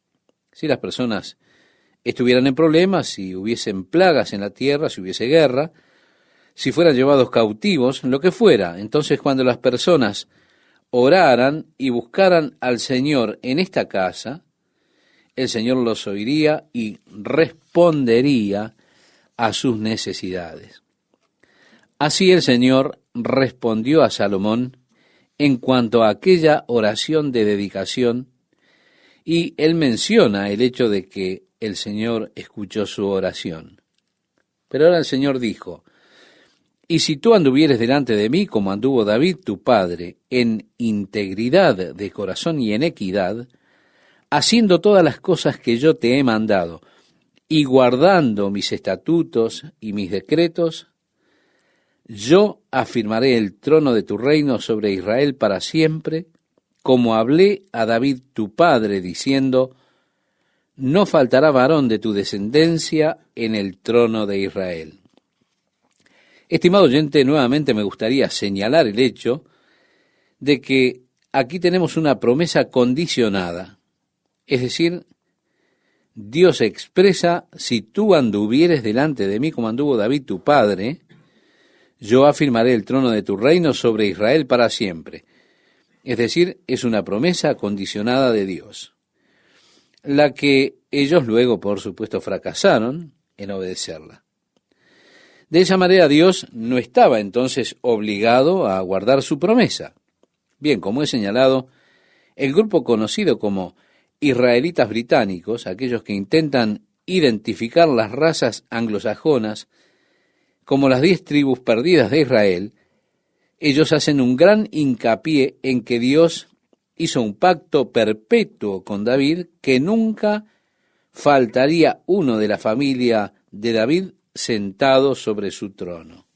Si las personas estuvieran en problemas, si hubiesen plagas en la tierra, si hubiese guerra, si fueran llevados cautivos, lo que fuera, entonces cuando las personas oraran y buscaran al Señor en esta casa, el Señor los oiría y respondería a sus necesidades. Así el Señor respondió a Salomón en cuanto a aquella oración de dedicación, y él menciona el hecho de que el Señor escuchó su oración. Pero ahora el Señor dijo: y si tú anduvieres delante de mí como anduvo David tu padre, en integridad de corazón y en equidad, haciendo todas las cosas que yo te he mandado, y guardando mis estatutos y mis decretos, yo afirmaré el trono de tu reino sobre Israel para siempre, como hablé a David tu padre, diciendo: no faltará varón de tu descendencia en el trono de Israel. Estimado oyente, nuevamente me gustaría señalar el hecho de que aquí tenemos una promesa condicionada. Es decir, Dios expresa: si tú anduvieres delante de mí como anduvo David tu padre, yo afirmaré el trono de tu reino sobre Israel para siempre. Es decir, es una promesa condicionada de Dios, la que ellos luego, por supuesto, fracasaron en obedecerla. De esa manera Dios no estaba entonces obligado a guardar su promesa. Bien, como he señalado, el grupo conocido como israelitas británicos, aquellos que intentan identificar las razas anglosajonas como las 10 tribus perdidas de Israel, ellos hacen un gran hincapié en que Dios hizo un pacto perpetuo con David, que nunca faltaría uno de la familia de David sentado sobre su trono.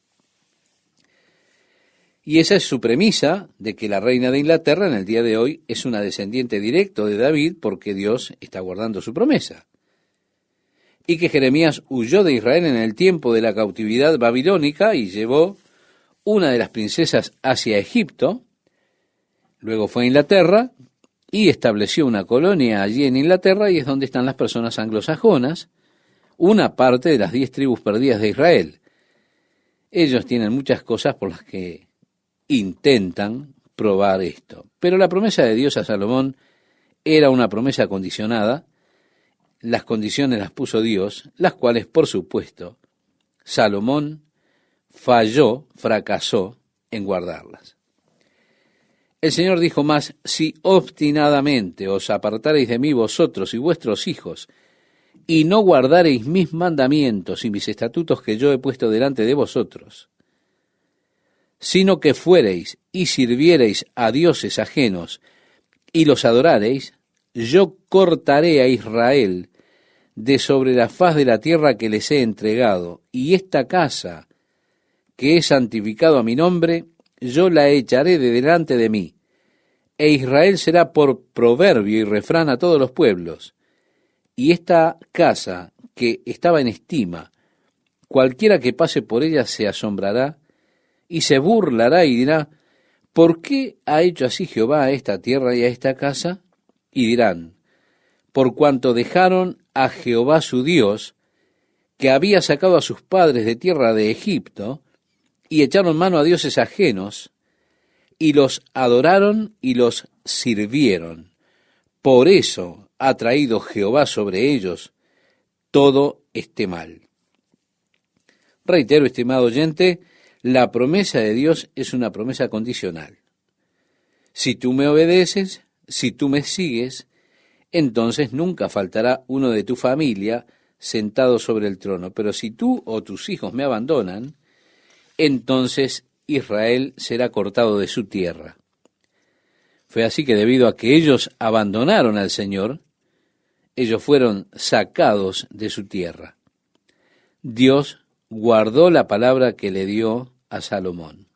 Y esa es su premisa, de que la reina de Inglaterra en el día de hoy es una descendiente directo de David, porque Dios está guardando su promesa. Y que Jeremías huyó de Israel en el tiempo de la cautividad babilónica y llevó una de las princesas hacia Egipto, luego fue a Inglaterra y estableció una colonia allí en Inglaterra, y es donde están las personas anglosajonas, una parte de las 10 tribus perdidas de Israel. Ellos tienen muchas cosas por las que intentan probar esto. Pero la promesa de Dios a Salomón era una promesa condicionada. Las condiciones las puso Dios, las cuales, por supuesto, Salomón fracasó en guardarlas. El Señor dijo más: si obstinadamente os apartareis de mí vosotros y vuestros hijos, y no guardareis mis mandamientos y mis estatutos que yo he puesto delante de vosotros, sino que fuereis y sirviereis a dioses ajenos y los adorareis, yo cortaré a Israel de sobre la faz de la tierra que les he entregado, y esta casa que he santificado a mi nombre, yo la echaré de delante de mí, e Israel será por proverbio y refrán a todos los pueblos. Y esta casa que estaba en estima, cualquiera que pase por ella se asombrará y se burlará y dirá: ¿por qué ha hecho así Jehová a esta tierra y a esta casa? Y dirán: por cuanto dejaron a Jehová su Dios, que había sacado a sus padres de tierra de Egipto, y echaron mano a dioses ajenos, y los adoraron y los sirvieron. Por eso ha traído Jehová sobre ellos todo este mal. Reitero, estimado oyente, la promesa de Dios es una promesa condicional. Si tú me obedeces, si tú me sigues, entonces nunca faltará uno de tu familia sentado sobre el trono. Pero si tú o tus hijos me abandonan, entonces Israel será cortado de su tierra. Fue así que, debido a que ellos abandonaron al Señor, ellos fueron sacados de su tierra. Dios guardó la palabra que le dio a Salomón.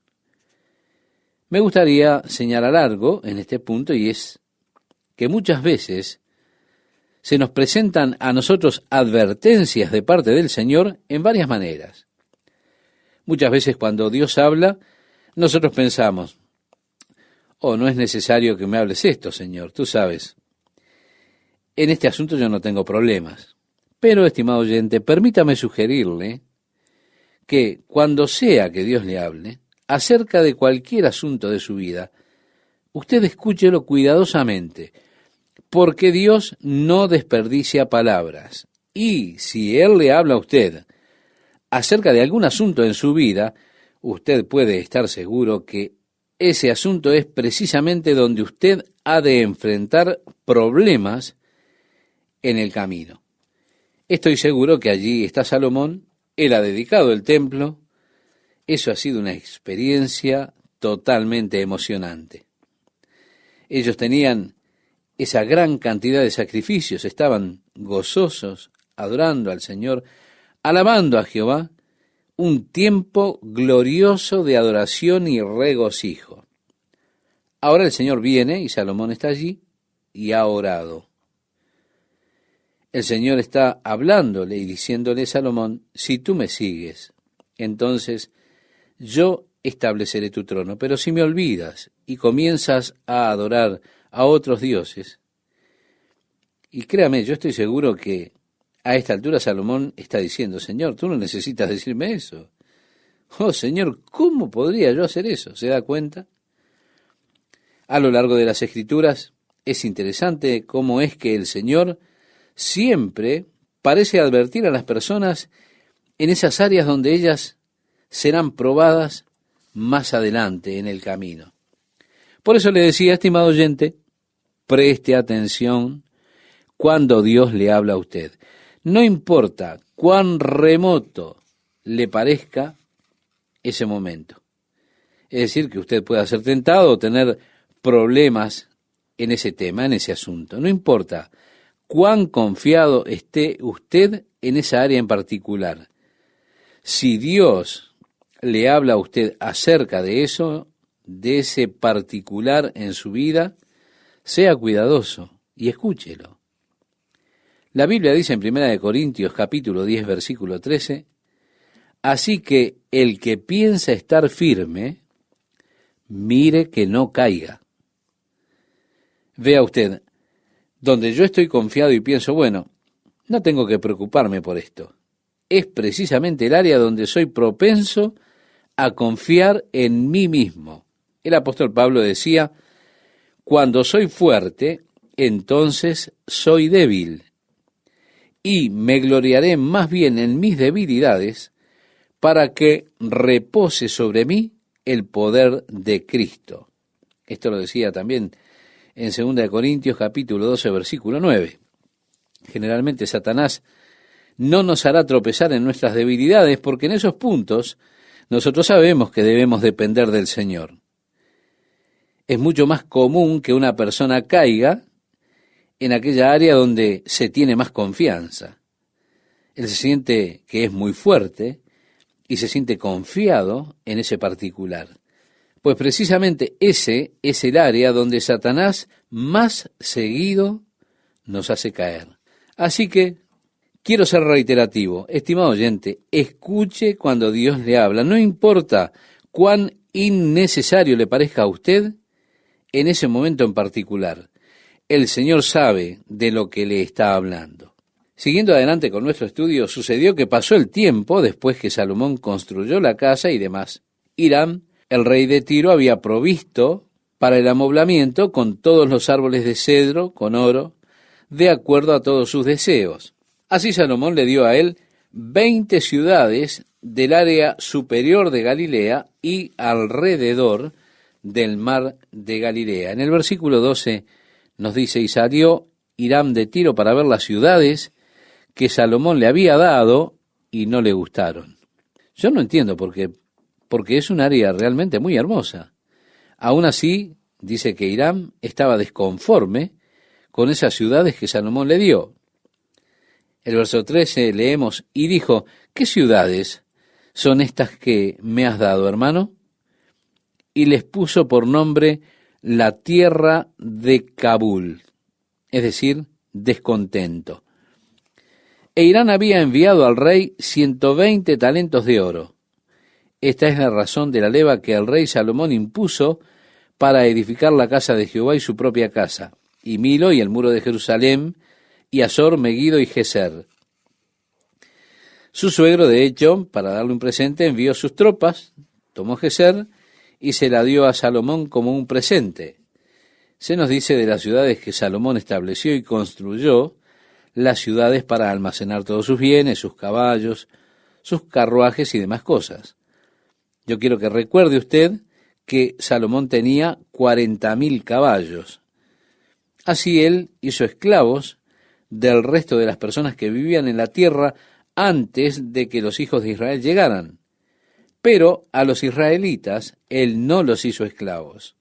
Me gustaría señalar algo en este punto, y es que muchas veces se nos presentan a nosotros advertencias de parte del Señor en varias maneras. Muchas veces cuando Dios habla, nosotros pensamos, oh, no es necesario que me hables esto, Señor, tú sabes. En este asunto yo no tengo problemas. Pero, estimado oyente, permítame sugerirle que cuando sea que Dios le hable, acerca de cualquier asunto de su vida, usted escúchelo cuidadosamente, porque Dios no desperdicia palabras. Y si Él le habla a usted acerca de algún asunto en su vida, usted puede estar seguro que ese asunto es precisamente donde usted ha de enfrentar problemas en el camino. Estoy seguro que allí está Salomón, él ha dedicado el templo. Eso ha sido una experiencia totalmente emocionante. Ellos tenían esa gran cantidad de sacrificios, estaban gozosos, adorando al Señor, alabando a Jehová, un tiempo glorioso de adoración y regocijo. Ahora el Señor viene y Salomón está allí y ha orado. El Señor está hablándole y diciéndole a Salomón, si tú me sigues, entonces yo estableceré tu trono, pero si me olvidas y comienzas a adorar a otros dioses, y créame, yo estoy seguro que a esta altura Salomón está diciendo, Señor, tú no necesitas decirme eso. Oh, Señor, ¿cómo podría yo hacer eso? ¿Se da cuenta? A lo largo de las Escrituras es interesante cómo es que el Señor siempre parece advertir a las personas en esas áreas donde ellas serán probadas más adelante en el camino. Por eso le decía, estimado oyente, preste atención cuando Dios le habla a usted. No importa cuán remoto le parezca ese momento. Es decir, que usted pueda ser tentado o tener problemas en ese tema, en ese asunto. No importa cuán confiado esté usted en esa área en particular. Si Dios le habla a usted acerca de eso, de ese particular en su vida, sea cuidadoso y escúchelo. La Biblia dice en 1 Corintios capítulo 10, versículo 13, así que el que piensa estar firme, mire que no caiga. Vea usted, donde yo estoy confiado y pienso, bueno, no tengo que preocuparme por esto. Es precisamente el área donde soy propenso a confiar en mí mismo. El apóstol Pablo decía, cuando soy fuerte, entonces soy débil. Y me gloriaré más bien en mis debilidades para que repose sobre mí el poder de Cristo. Esto lo decía también en 2 Corintios capítulo 12, versículo 9. Generalmente Satanás no nos hará tropezar en nuestras debilidades porque en esos puntos nosotros sabemos que debemos depender del Señor. Es mucho más común que una persona caiga en aquella área donde se tiene más confianza. Él se siente que es muy fuerte y se siente confiado en ese particular. Pues precisamente ese es el área donde Satanás más seguido nos hace caer. Así que quiero ser reiterativo. Estimado oyente, escuche cuando Dios le habla. No importa cuán innecesario le parezca a usted en ese momento en particular. El Señor sabe de lo que le está hablando. Siguiendo adelante con nuestro estudio, sucedió que pasó el tiempo después que Salomón construyó la casa y demás. Hiram, el rey de Tiro, había provisto para el amoblamiento con todos los árboles de cedro, con oro, de acuerdo a todos sus deseos. Así Salomón le dio a él 20 ciudades del área superior de Galilea y alrededor del mar de Galilea. En el versículo 12 nos dice, y salió Hiram de Tiro para ver las ciudades que Salomón le había dado y no le gustaron. Yo no entiendo porque es un área realmente muy hermosa. Aún así, dice que Hiram estaba desconforme con esas ciudades que Salomón le dio. El verso 13 leemos, y dijo, ¿qué ciudades son estas que me has dado, hermano? Y les puso por nombre la tierra de Kabul, es decir, descontento. E Irán había enviado al rey 120 talentos de oro. Esta es la razón de la leva que el rey Salomón impuso para edificar la casa de Jehová y su propia casa, y Milo y el muro de Jerusalén, y Azor, Megiddo y Geser. Su suegro, de hecho, para darle un presente, envió sus tropas, tomó Geser y se la dio a Salomón como un presente. Se nos dice de las ciudades que Salomón estableció y construyó, las ciudades para almacenar todos sus bienes, sus caballos, sus carruajes y demás cosas. Yo quiero que recuerde usted que Salomón tenía 40.000 caballos. Así él hizo esclavos del resto de las personas que vivían en la tierra antes de que los hijos de Israel llegaran. Pero a los israelitas él no los hizo esclavos.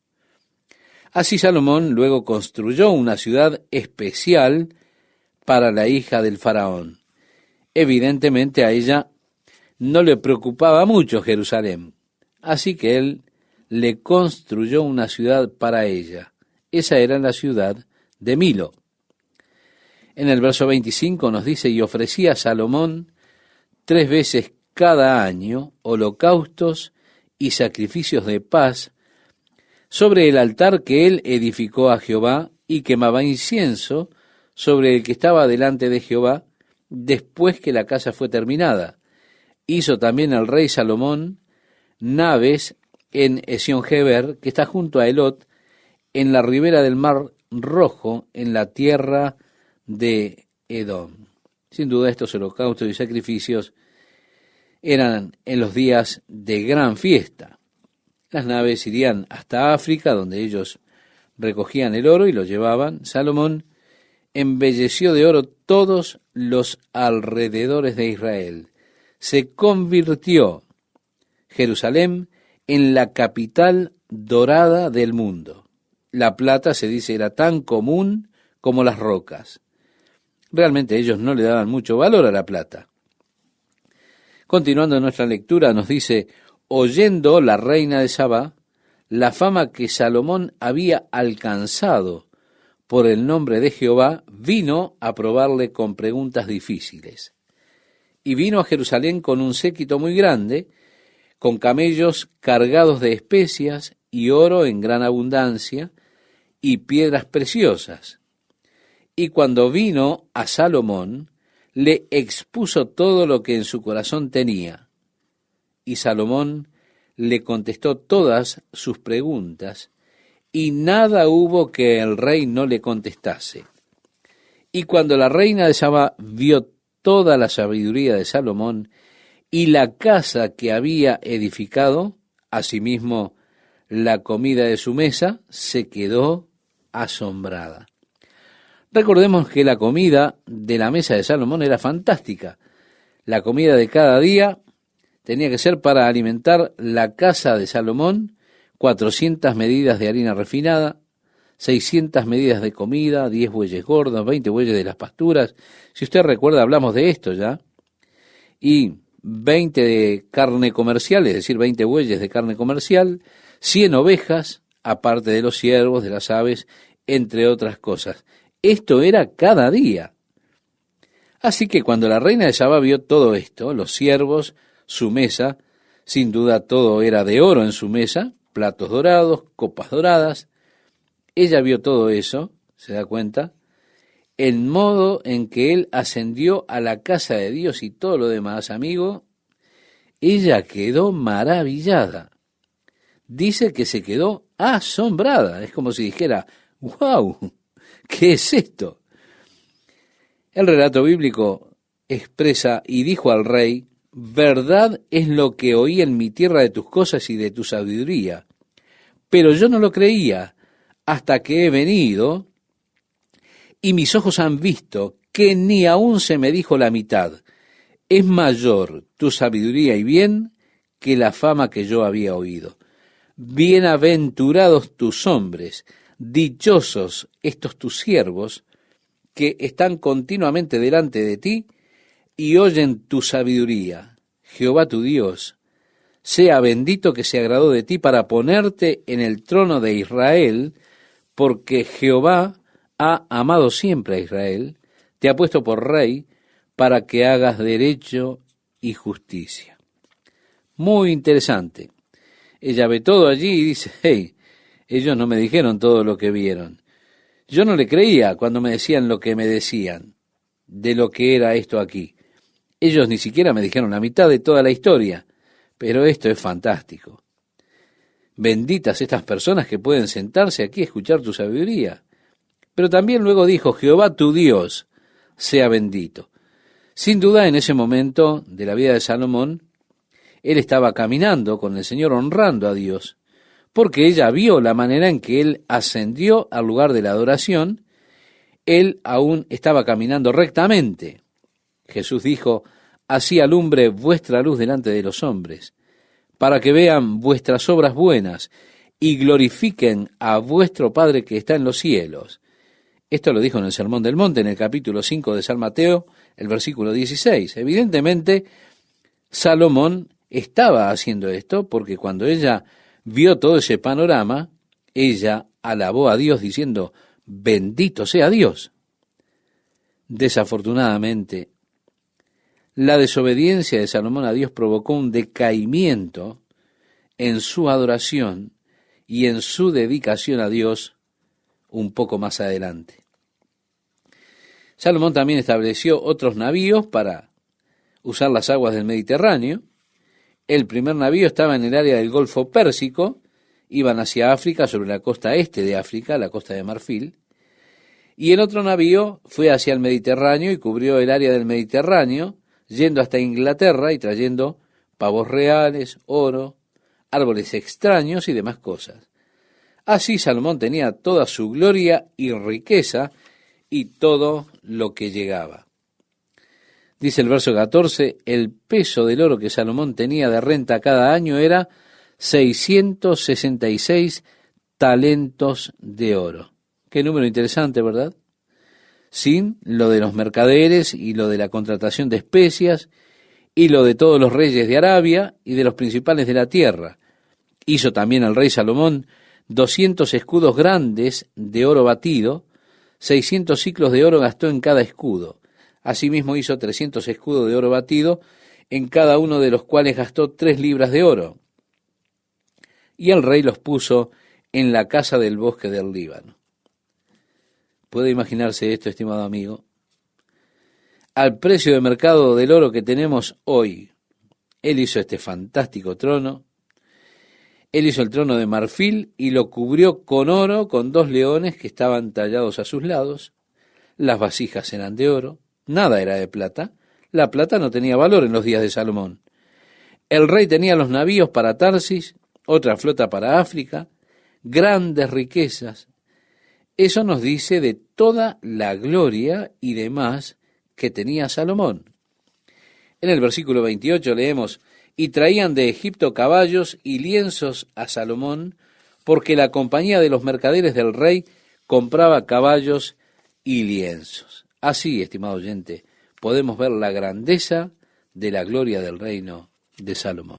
Así Salomón luego construyó una ciudad especial para la hija del faraón. Evidentemente a ella no le preocupaba mucho Jerusalén, así que él le construyó una ciudad para ella. Esa era la ciudad de Milo. En el verso 25 nos dice, y ofrecía a Salomón 3 veces cada año holocaustos y sacrificios de paz sobre el altar que él edificó a Jehová, y quemaba incienso sobre el que estaba delante de Jehová después que la casa fue terminada. Hizo también el rey Salomón naves en Esión-Geber, que está junto a Elot, en la ribera del Mar Rojo, en la tierra de Edom. Sin duda estos holocaustos y sacrificios eran en los días de gran fiesta. Las naves irían hasta África, donde ellos recogían el oro y lo llevaban. Salomón embelleció de oro todos los alrededores de Israel. Se convirtió Jerusalén en la capital dorada del mundo. La plata, se dice, era tan común como las rocas. Realmente ellos no le daban mucho valor a la plata. Continuando nuestra lectura, nos dice, oyendo la reina de Sabá la fama que Salomón había alcanzado por el nombre de Jehová, vino a probarle con preguntas difíciles. Y vino a Jerusalén con un séquito muy grande, con camellos cargados de especias y oro en gran abundancia, y piedras preciosas. Y cuando vino a Salomón, le expuso todo lo que en su corazón tenía. Y Salomón le contestó todas sus preguntas, y nada hubo que el rey no le contestase. Y cuando la reina de Sabá vio toda la sabiduría de Salomón y la casa que había edificado, asimismo la comida de su mesa, se quedó asombrada. Recordemos que la comida de la mesa de Salomón era fantástica. La comida de cada día tenía que ser para alimentar la casa de Salomón, 400 medidas de harina refinada, 600 medidas de comida, 10 bueyes gordos, 20 bueyes de las pasturas. Si usted recuerda, hablamos de esto ya. Y 20 de carne comercial, es decir, 20 bueyes de carne comercial, 100 ovejas, aparte de los ciervos, de las aves, entre otras cosas. Esto era cada día. Así que cuando la reina de Sabá vio todo esto, los siervos, su mesa, sin duda todo era de oro en su mesa, platos dorados, copas doradas, ella vio todo eso, ¿se da cuenta? El modo en que él ascendió a la casa de Dios y todo lo demás, amigo, ella quedó maravillada. Dice que se quedó asombrada. Es como si dijera, ¡wow! ¿Qué es esto? El relato bíblico expresa, y dijo al rey, verdad es lo que oí en mi tierra de tus cosas y de tu sabiduría, pero yo no lo creía hasta que he venido y mis ojos han visto que ni aún se me dijo la mitad. Es mayor tu sabiduría y bien que la fama que yo había oído. Bienaventurados tus hombres, dichosos estos tus siervos, que están continuamente delante de ti y oyen tu sabiduría. Jehová tu Dios, sea bendito que se agradó de ti para ponerte en el trono de Israel, porque Jehová ha amado siempre a Israel, te ha puesto por rey para que hagas derecho y justicia. Muy interesante. Ella ve todo allí y dice, hey, ellos no me dijeron todo lo que vieron. Yo no le creía cuando me decían lo que me decían, de lo que era esto aquí. Ellos ni siquiera me dijeron la mitad de toda la historia, pero esto es fantástico. Benditas estas personas que pueden sentarse aquí a escuchar tu sabiduría. Pero también luego dijo, Jehová tu Dios sea bendito. Sin duda, en ese momento de la vida de Salomón, él estaba caminando con el Señor honrando a Dios, porque ella vio la manera en que él ascendió al lugar de la adoración. Él aún estaba caminando rectamente. Jesús dijo, así alumbre vuestra luz delante de los hombres, para que vean vuestras obras buenas y glorifiquen a vuestro Padre que está en los cielos. Esto lo dijo en el Sermón del Monte, en el capítulo 5 de San Mateo, el versículo 16. Evidentemente, Salomón estaba haciendo esto porque cuando ella vio todo ese panorama, ella alabó a Dios diciendo, bendito sea Dios. Desafortunadamente, la desobediencia de Salomón a Dios provocó un decaimiento en su adoración y en su dedicación a Dios un poco más adelante. Salomón también estableció otros navíos para usar las aguas del Mediterráneo. El primer navío estaba en el área del Golfo Pérsico, iban hacia África, sobre la costa este de África, la costa de Marfil, y el otro navío fue hacia el Mediterráneo y cubrió el área del Mediterráneo, yendo hasta Inglaterra y trayendo pavos reales, oro, árboles extraños y demás cosas. Así Salomón tenía toda su gloria y riqueza y todo lo que llegaba. Dice el verso 14, el peso del oro que Salomón tenía de renta cada año era 666 talentos de oro. Qué número interesante, ¿verdad? Sin lo de los mercaderes y lo de la contratación de especias y lo de todos los reyes de Arabia y de los principales de la tierra. Hizo también el rey Salomón 200 escudos grandes de oro batido, 600 siclos de oro gastó en cada escudo. Asimismo hizo 300 escudos de oro batido, en cada uno de los cuales gastó 3 libras de oro. Y el rey los puso en la casa del bosque del Líbano. ¿Puede imaginarse esto, estimado amigo? Al precio de mercado del oro que tenemos hoy, él hizo este fantástico trono. Él hizo el trono de marfil y lo cubrió con oro, con 2 leones que estaban tallados a sus lados. Las vasijas eran de oro, nada era de plata. La plata no tenía valor en los días de Salomón. El rey tenía los navíos para Tarsis, otra flota para África, grandes riquezas. Eso nos dice de toda la gloria y demás que tenía Salomón. En el versículo 28 leemos, y traían de Egipto caballos y lienzos a Salomón, porque la compañía de los mercaderes del rey compraba caballos y lienzos. Así, estimado oyente, podemos ver la grandeza de la gloria del reino de Salomón.